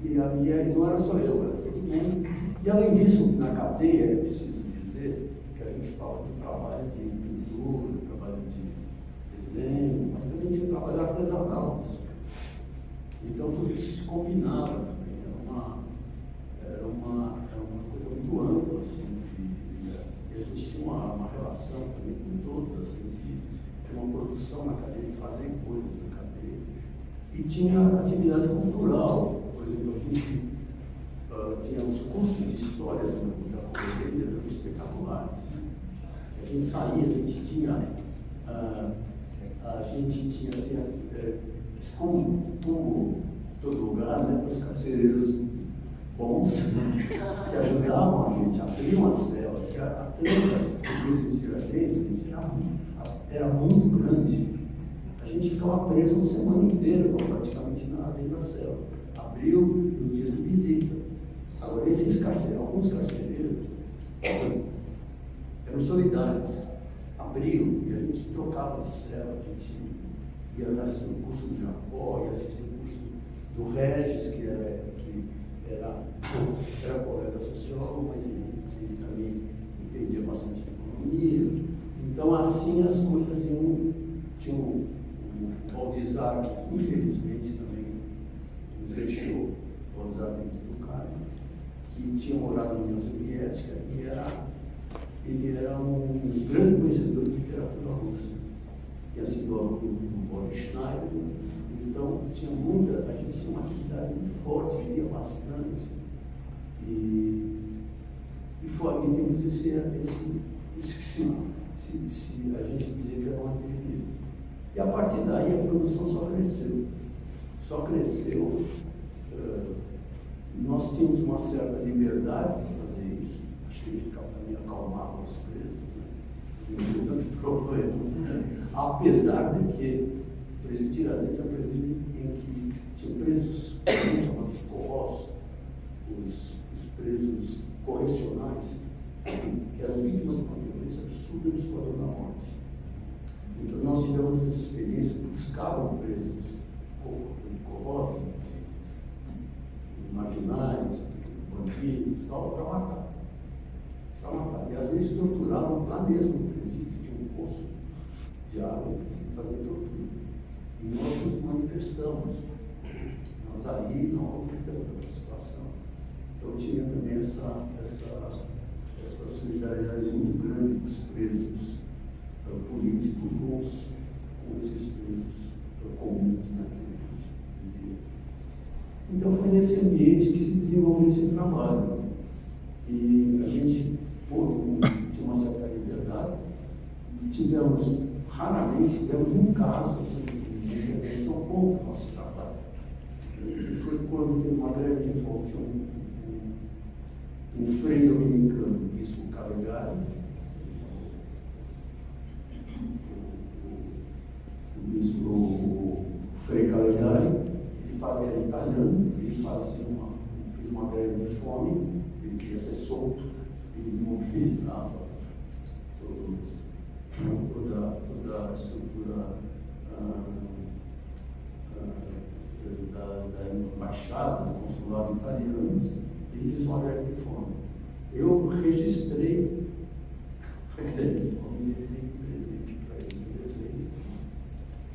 e aí não era só eu, era todo mundo. E além disso, na cadeia, é preciso dizer que a gente fala do trabalho de pintura, do trabalho de desenho, mas também tinha um trabalho artesanal. Então tudo isso se combinava também, era uma coisa muito ampla, assim, e a gente tinha uma relação também com todos, assim, de uma produção na cadeia, de fazer coisas na cadeia. E tinha atividade cultural, por exemplo, a gente tinha os cursos de história da cadeia, eram espetaculares. A gente saía, a gente tinha como todo lugar, né, os carcereiros bons que ajudavam a gente, abriam as celas, que a tranca de Tiradentes era muito grande. A gente ficava preso uma semana inteira, com praticamente nada dentro da cela. Abriu no dia de visita. Agora, esses carcereiros, alguns carcereiros eram solidários, abriam e a gente trocava de cela, a gente ia assistir o curso do Jacó, ia assistir o curso do Regis, que era colega sociólogo, mas ele também entendia bastante de economia. Então, assim as coisas iam. Tinha o Baldizar, que infelizmente também nos deixou, o Baldizar do Caio, que tinha morado na União Soviética e ele era um grande conhecedor de literatura russa. Tinha sido aluno do Boris Schneider, então a gente tinha uma atividade muito forte, lia bastante. E temos isso que se a gente dizia que era uma atividade. E a partir daí a produção só cresceu. Nós tínhamos uma certa liberdade para fazer isso. Acho que ele ficava também acalmava os presos, né? Não tinha tanto problema. Apesar de que o presídio Tiradentes é um presídio em que tinham presos chamados corros, os presos correcionais, que eram vítimas de uma violência absurda do Esquadrão da Morte. Então nós tivemos essa experiência, buscavam presos corrosos, marginais, bandidos, para matar. E às vezes torturavam lá mesmo no presídio, tinha um poço de água que fazia tortura. E nós nos manifestamos. Nós ali não aumentamos a participação. Então tinha também essa solidariedade muito grande dos presos políticos com esses presos comuns, né, que a gente dizia. Então foi nesse ambiente que se desenvolveu esse trabalho. E a gente tinha uma certa liberdade. Raramente tivemos um caso assim, de intervenção contra o nosso trabalho. E foi quando teve uma greve de fome, um frei dominicano, o bispo Calegari, o Frei Calegari, ele era italiano, ele fez uma greve de fome, ele queria ser solto, ele mobilizava toda a estrutura da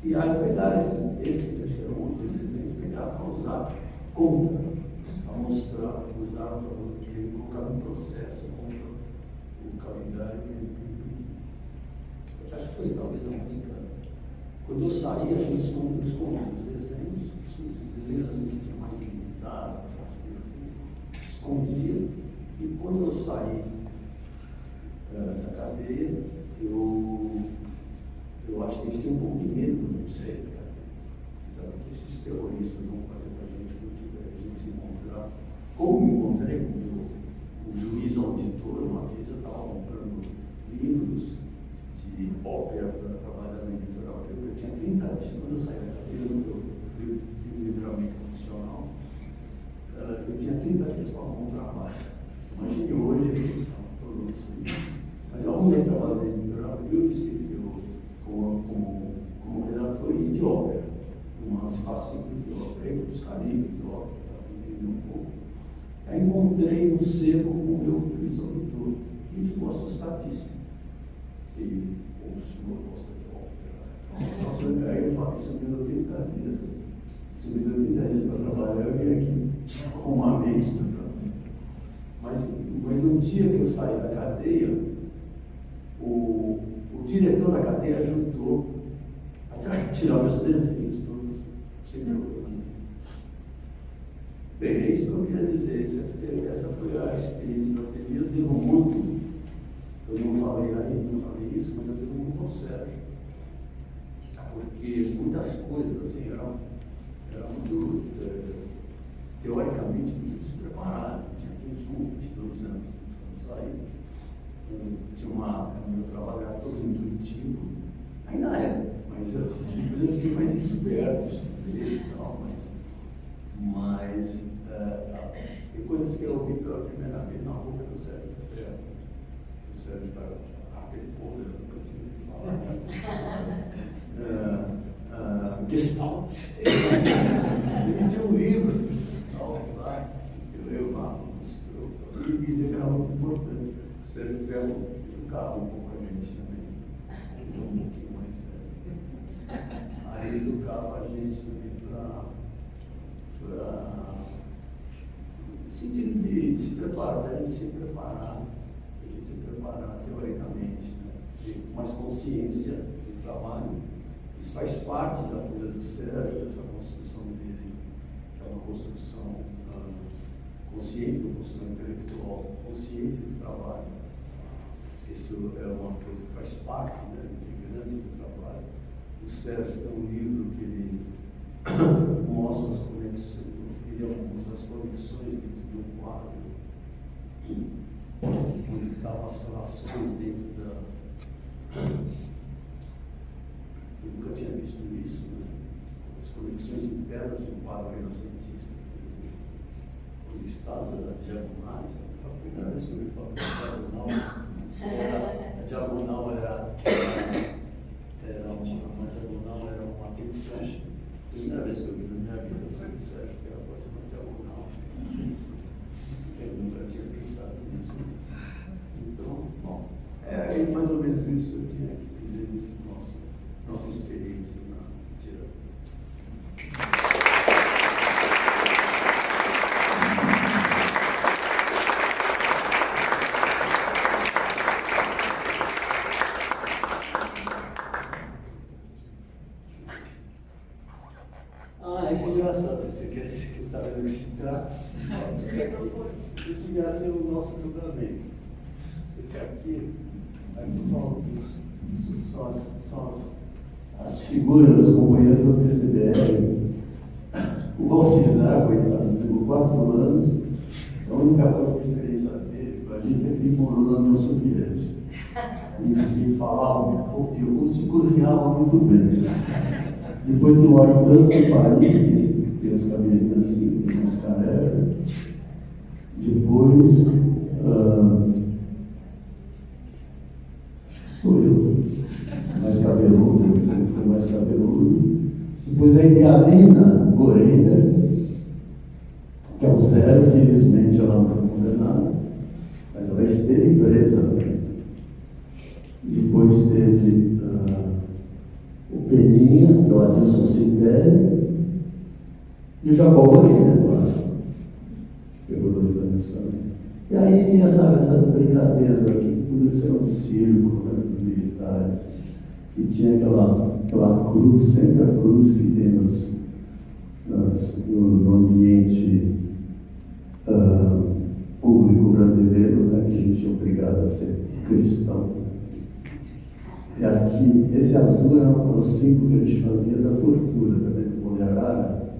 E aí foi dar esse terceiro um dos desenhos para usar contra, para mostrar, usar para colocar um processo contra o calendário. Eu acho que foi talvez uma brincadeira. Quando eu saía, eu escondi os desenhos assim que tinha mais limitado, assim, escondia. E quando eu saí da cadeia, eu acho que eles têm um pouco de medo, não sei, cara. Sabe que esses terroristas vão fazer para a gente se encontrar. Como me encontrei com o juiz auditor, uma vez eu estava comprando livros de ópera para trabalhar na editorial. Eu tinha 30 anos, quando eu saí da cadeia, eu tive um livramento profissional. Eu tinha 30 dias para arrumar um trabalho. Imagine hoje, mas eu arrumei trabalho na editorial e eu escrevi como redator e de ópera, umas fascículos de ópera, aí buscar livros de ópera, para entender um pouco. Aí encontrei um sebo com o meu juiz auditor e ficou assustadíssimo. E o senhor gosta de ópera. Nossa, aí eu falei, isso me deu 30 dias. Isso me deu 30 dias para trabalhar, eu vim aqui com uma vez. Mas no dia que eu saí da cadeia, o diretor da cadeia ajudou a tirar meus desenhos todos. Bem, é isso que eu queria dizer. Essa foi a experiência da pandemia. Eu devo muito, eu não falei isso, mas eu devo muito ao Sérgio. Porque muitas coisas assim, eram muito, teoricamente, muito despreparadas. Tinha 21, 22 anos quando eu saí. O meu trabalho era todo intuitivo, ainda é, mas eu fiquei mais esperto, estudei e tal, mas tem coisas que eu ouvi pela primeira vez na boca do Sérgio Ferreira. O Sérgio está aquele povo, eu nunca tive que falar. Gestalt. Ele tinha um livro, Gestalt, lá, eu levava, e dizia que era muito importante. O Sérgio Ferreira educava um pouco a gente também, um pouquinho mais. Aí educava a gente também para sentido de se preparar, a gente se preparar teoricamente, né? Ter mais consciência do trabalho. Isso faz parte da coisa do Sérgio, dessa construção dele, que é uma construção consciente, uma construção intelectual consciente do trabalho. Isso é uma coisa que faz parte, né, integrante do trabalho. O Sérgio tem um livro que ele mostra as conexões, as conexões dentro do quadro, onde estavam as relações dentro da. Eu nunca tinha visto isso, né? As conexões internas de um quadro renascentista, onde está as diagonais. Foi a primeira vez que eu me falo de diagonal. A diagonal era uma tensão. A primeira vez que eu vi na minha vida, eu saí do Sérgio, que era quase uma diagonal. Eu nunca tinha pensado nisso. Então, bom, é mais ou menos isso que eu tinha que dizer desse nossa experiência na terapia. Isso é engraçado, se você quer saber do que se trata. Isso devia ser o nosso julgamento. Esse aqui são as figuras dos companheiros do PCDR. O Valcizar, coitado, pegou 4 anos. A única diferença dele para a gente é que ele morou na União Soviética. E falava, se cozinhava muito bem. Depois tem o Ajudan Sampari, que tem os cabelinhos assim, tem umas carecas. Depois, acho que sou eu, mais cabeludo, ele foi mais cabeludo. Depois a Idealina Goreida, que é o Zero, felizmente ela não foi condenada, mas ela esteve presa. Terezinha, que é o Adilson Citelli, e o Jacó Moreira, claro. Pegou 2 anos também. E aí, essas brincadeiras aqui, que tudo isso era um circo, né, dos militares. E tinha aquela cruz, sempre a cruz que tem no ambiente público brasileiro, né, que a gente é obrigado a ser cristão. E aqui, esse azul é o símbolo que a gente fazia da tortura também do Bolharara.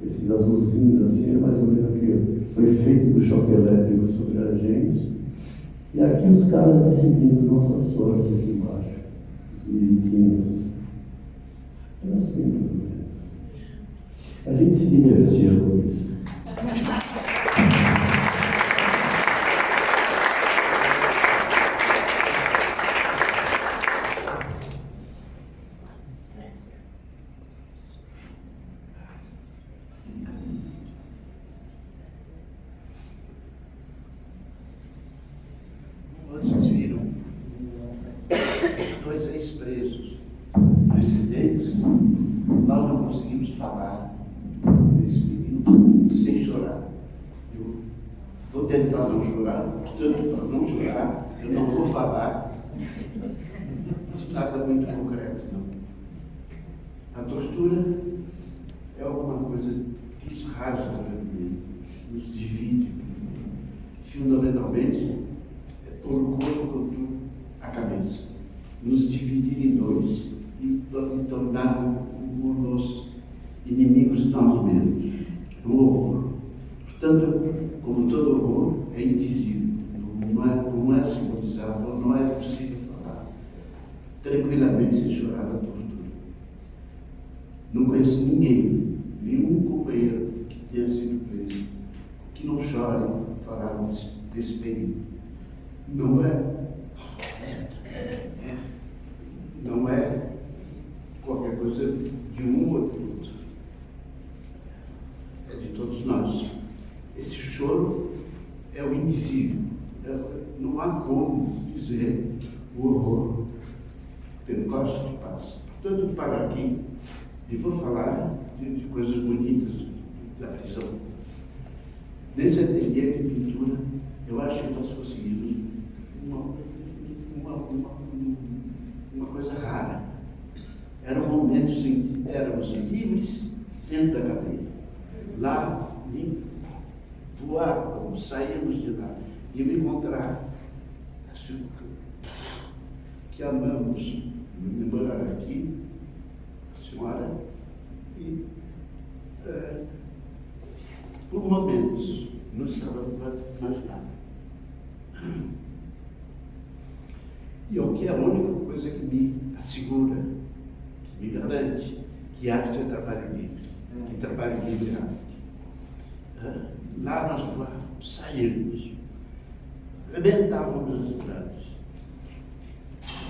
Esses azulzinhos assim é mais ou menos o efeito do choque elétrico sobre a gente. E aqui os caras decidindo nossa sorte aqui embaixo, os miliquinhos. Era assim, mais ou menos. A gente se divertia com isso. Vocês viram 2 ex-presos precedentes, nós não conseguimos falar nesse período sem chorar. Eu vou tentar não chorar, portanto, para não chorar, eu não vou falar de nada muito concreto. Não. A tortura é alguma coisa que nos rasga, nos divide, fundamentalmente, por o corpo contra a cabeça, nos dividir em 2 e tornar-nos inimigos de nós mesmos. O horror. Portanto, como todo horror, é indizível, não é simbolizável, não é possível falar tranquilamente sem chorar a tortura. Não conheço ninguém, nenhum companheiro que tenha sido preso, que não chore falar desse período. Não é qualquer coisa de um ou de outro. É de todos nós. Esse choro é o indizível. Não há como dizer o horror pelo qual a gente passa. Portanto, eu paro aqui e vou falar de coisas bonitas da prisão. Nesse ateliê de pintura, eu acho que nós conseguimos uma coisa rara. Eram momentos em que éramos livres dentro da cadeia. Lá, voávamos, saímos de lá e me encontrar que amamos morar aqui, a senhora, e por momentos não estávamos mais nada. E o que é a única coisa que me assegura, que me garante que arte é trabalho livre, que trabalho livre é arte. Lá nós saímos, rebentávamos as estradas.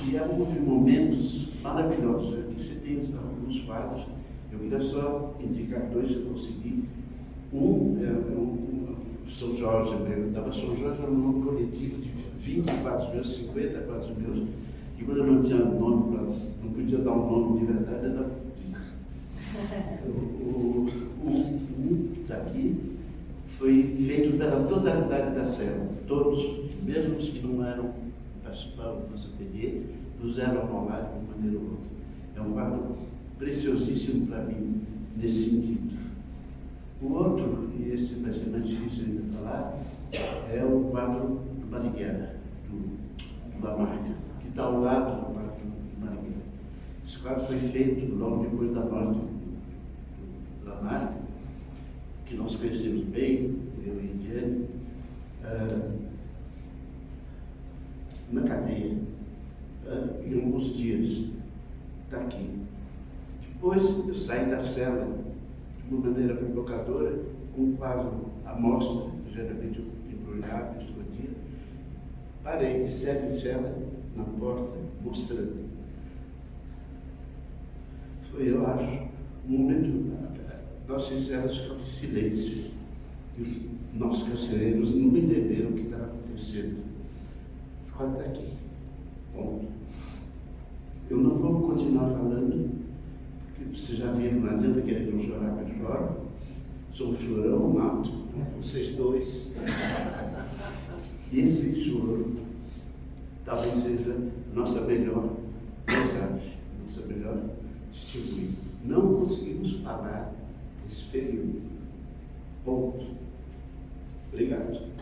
E houve momentos maravilhosos. Aqui você tem alguns quadros, eu queria só indicar 2 se eu conseguir. Um é o São Jorge, eu dava São Jorge, era um nome coletivo de 20 quadros meus, 50 quadros meus, e quando eu não tinha nome, não podia dar um nome de verdade, era um daqui foi feito pela totalidade da célula. Todos, mesmo os que não eram participavam do nosso ateliê, puseram a mão lá de uma maneira ou outra. É um quadro preciosíssimo para mim, nesse sentido. O outro, e esse vai ser mais difícil ainda falar, é o quadro do Marighella, do Lamarck, que está ao lado do quadro do Marighella. Esse quadro foi feito logo depois da morte do Lamarck, que nós conhecemos bem, eu e Diane, na cadeia, em alguns dias, está aqui. Depois eu saí da cela de uma maneira provocadora, com um quadro à mostra, geralmente eu embrulhava, escondia, parei de cela em cela, na porta, mostrando. Foi, eu acho, um momento, nossas celas ficaram em silêncio, e os nossos carcereiros não entenderam o que estava acontecendo. Ficou até aqui. Bom, eu não vou continuar falando, porque vocês já viram, não adianta querer não chorar, que eu choro. Sou um chorão nato, vocês dois. Esse choro talvez seja a nossa melhor mensagem, nossa melhor testemunho. Não conseguimos falar desse período. Ponto. Obrigado.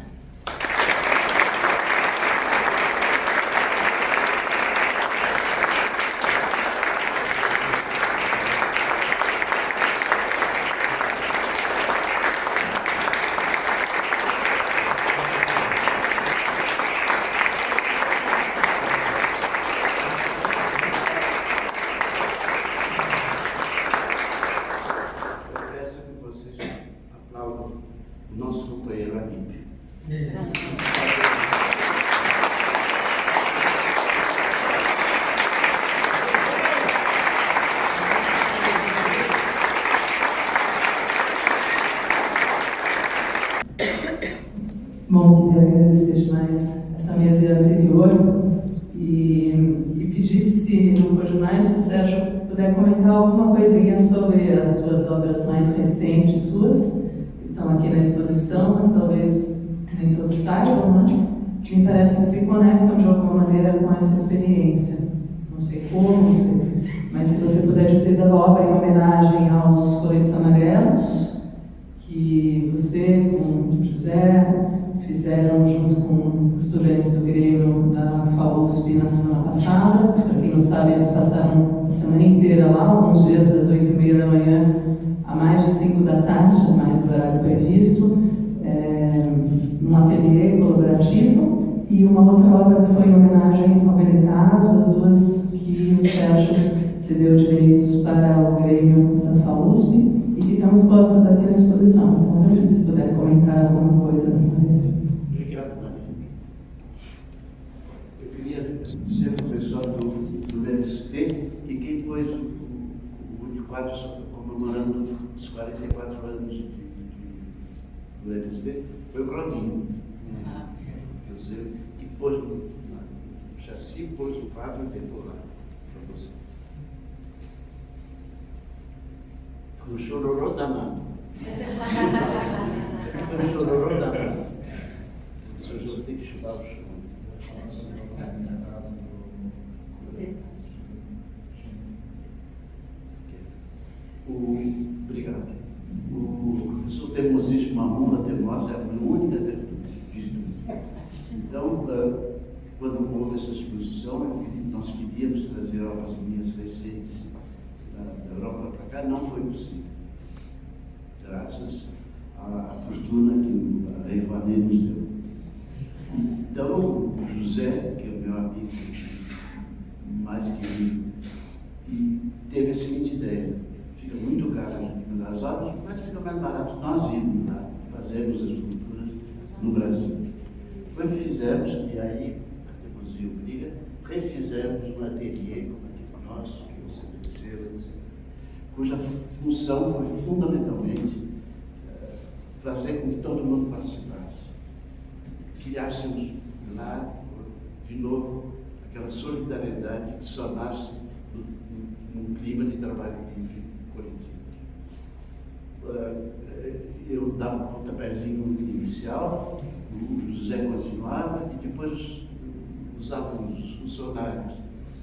Bom, queria agradecer demais essa mesa anterior e pedir, se não for demais, se o Sérgio puder comentar alguma coisinha sobre as duas obras mais recentes suas, que estão aqui na exposição, mas talvez nem todos saibam, né? Que me parece que se conectam de alguma maneira com essa experiência. Não sei como, não sei. Mas se você puder dizer da obra em homenagem aos coletes amarelos, que você, com o José, fizeram junto com estudantes do Grêmio da FAUSP na semana passada. Para quem não sabe, eles passaram a semana inteira lá, alguns dias das 8h30 da manhã a mais de 5 da tarde, mais do horário previsto, num ateliê colaborativo, e uma outra obra que foi em homenagem ao Benetazo, as duas que o Sérgio cedeu direitos para o Grêmio da FAUSP e que estão expostas aqui na exposição. Então, se puder comentar alguma coisa a respeito. Obrigado, Marisa. Eu queria dizer para o pessoal do MST que quem fez o 24 comemorando os 44 anos do MST foi o Claudinho. Quer dizer, que pôs no chassi, pôs o quadro e levou lá para você. Foi um chororô danado. Foi um chororô danado. O senhor já tem que chutar o chão. Obrigado. O professor Teimosismo Mamula Teimosa é a única virtude. Então, quando houve essa exposição, nós queríamos trazer obras minhas recentes da Europa para cá, não foi possível. Graças à fortuna que a Lei Rouanet nos deu. Então, o José, que é o meu amigo mais querido, e teve a seguinte ideia: fica muito caro a gente mandar as obras, mas fica mais barato nós irmos lá e fazermos as esculturas no Brasil. Foi o que fizemos, e aí a Teimosia obriga, refizemos um ateliê, como aqui nosso, que você conheceu, cuja função foi fundamentalmente fazer com que todo mundo participasse. Criássemos lá, de novo, aquela solidariedade que só nasce num clima de trabalho livre coletivo. Eu dava um pontapézinho inicial, o José continuava, e depois os alunos, os funcionários,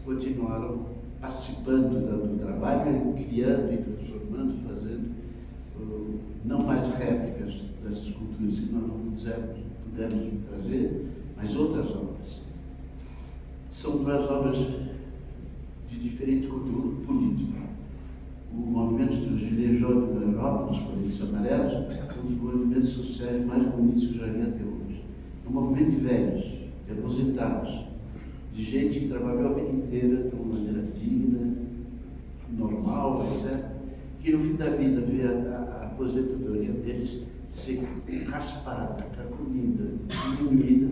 continuaram participando do trabalho, criando e transformando, fazendo não mais réplicas das esculturas que nós não pudemos trazer, mas outras obras. São duas obras de diferente conteúdo político. O movimento dos Gilets jaunes na Europa, dos coletes amarelos, é um dos movimentos sociais mais bonitos que eu já vi até hoje. É um movimento de velhos, de aposentados, de gente que trabalhou a vida inteira de uma maneira digna, normal, etc., que no fim da vida vê a aposentadoria deles ser raspada, carcomida, diminuída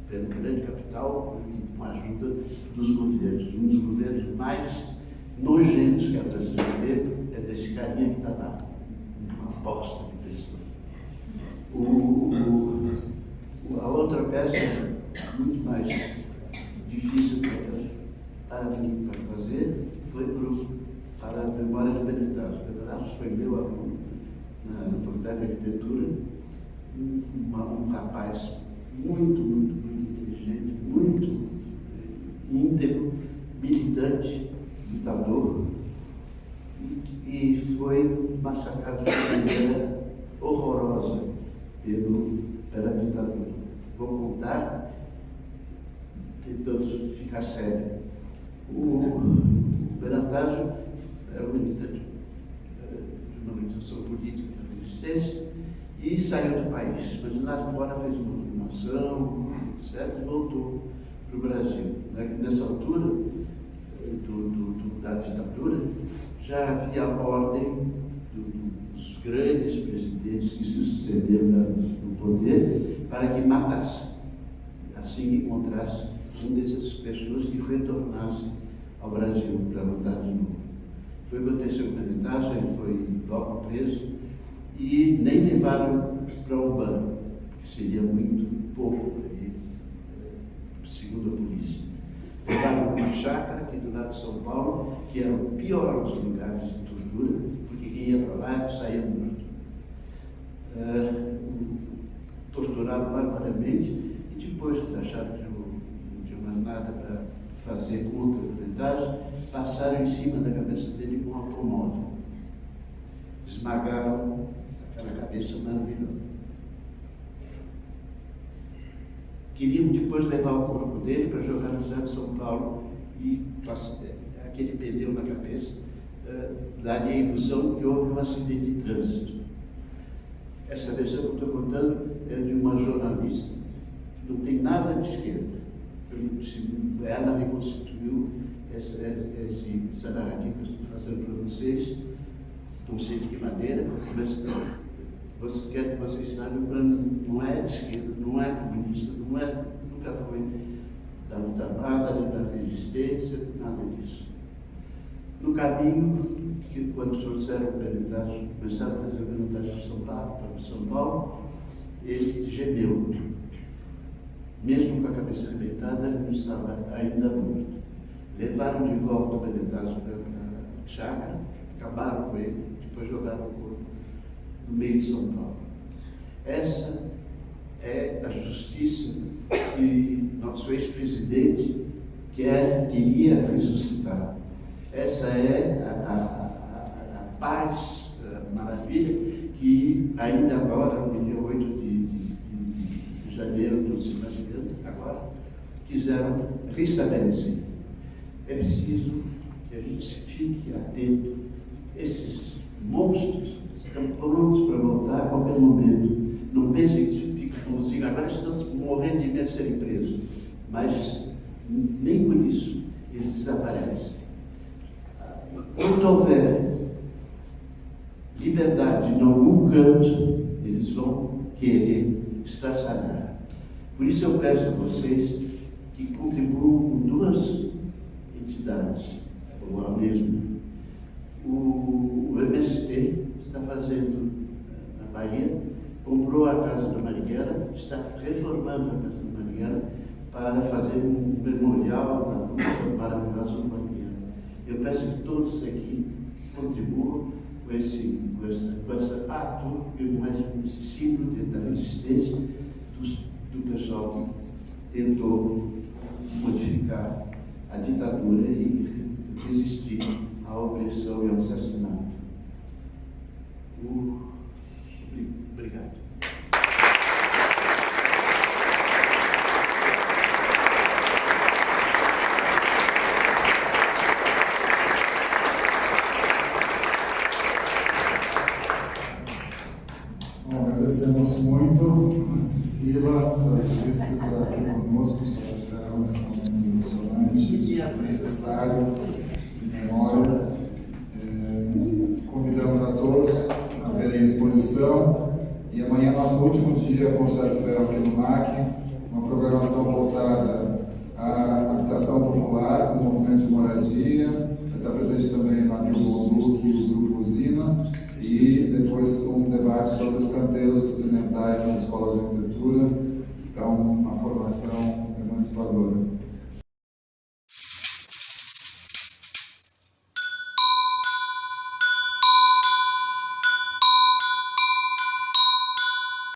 pelo grande capital e com a ajuda dos governos. Um dos governos mais nojentos que a França já teve é desse carinha que está lá, uma aposta de pessoa. A outra peça, muito mais difícil para mim para fazer, foi para memória do Benedetto. O Benedetto foi meu aluno na Faculdade de Arquitetura, um rapaz muito inteligente, muito íntegro, militante, lutador, e foi massacrado de uma maneira horrorosa pela ditadura. Vou contar, tentando ficar sério. O Benatagio era um militante de uma organização política da resistência e saiu do país, mas lá fora fez uma formação, etc., e voltou para o Brasil. Nessa altura da ditadura, já havia a ordem dos grandes presidentes que se sucederam no poder para que matassem, assim que encontrasse uma dessas pessoas que retornasse ao Brasil para lutar de novo. Foi o que aconteceu com o Benedetto, ele foi logo preso e nem levaram para o banco, que seria muito pouco para ele, segundo a polícia. Levaram para uma chácara aqui do lado de São Paulo, que era o pior dos lugares de tortura, porque quem ia para lá saía morto. Torturado barbaramente, e depois de achar que não tinha mais nada para fazer contra o Benedetto, passaram em cima da cabeça dele com um automóvel. Esmagaram aquela cabeça maravilhosa. Queriam depois levar o corpo dele para jogar na cidade de São Paulo e aquele pneu na cabeça daria a ilusão que houve um acidente de trânsito. Essa versão que eu estou contando é de uma jornalista que não tem nada de esquerda. Ela reconstituiu essa narrativa que eu estou fazendo para vocês, não sei de que maneira, mas você quer que vocês saibam que não é de esquerda, não é comunista, nunca foi da luta armada, nem da resistência, nada disso. No caminho, que quando trouxeram o Benedetto, começaram a fazer o Benedetto para São Paulo, ele gemeu. Mesmo com a cabeça arrebentada, ele não estava ainda morto. Levaram de volta o Benedetto para a chácara, acabaram com ele, depois jogaram o corpo no meio de São Paulo. Essa é a justiça que nosso ex-presidente queria ressuscitar. Essa é a paz, a maravilha, que ainda agora, no dia 8 de janeiro, todos imaginando, agora, quiseram restabelecer. É preciso que a gente fique atento. Esses monstros estão prontos para voltar a qualquer momento. Não pensem que ficam assim, agora estão morrendo de medo de serem presos. Mas nem por isso eles desaparecem. Quando houver liberdade em algum canto, eles vão querer estraçalhar. Por isso eu peço a vocês que contribuam com duas entidades, ou a mesma. O MST está fazendo na Bahia, comprou a casa da Marighella, está reformando a casa da Marighella para fazer um memorial da luta maravilhosa do Marighella. Eu peço que todos aqui contribuam com esse ato, esse símbolo da resistência do pessoal que tentou modificar a ditadura e resistir à opressão e ao assassinato. Obrigado. Bom, agradecemos muito a Cecília, os artistas aqui conosco, fizeram esse momento emocionante, necessário, de memória. Convidamos a todos a verem a exposição e amanhã, nosso último dia com o Sérgio Ferro aqui no MAC, uma programação voltada à habitação popular, com o movimento de moradia, está presente também lá no Luque e o Grupo Usina, e depois um debate sobre os canteiros experimentais nas escolas de arquitetura. Então,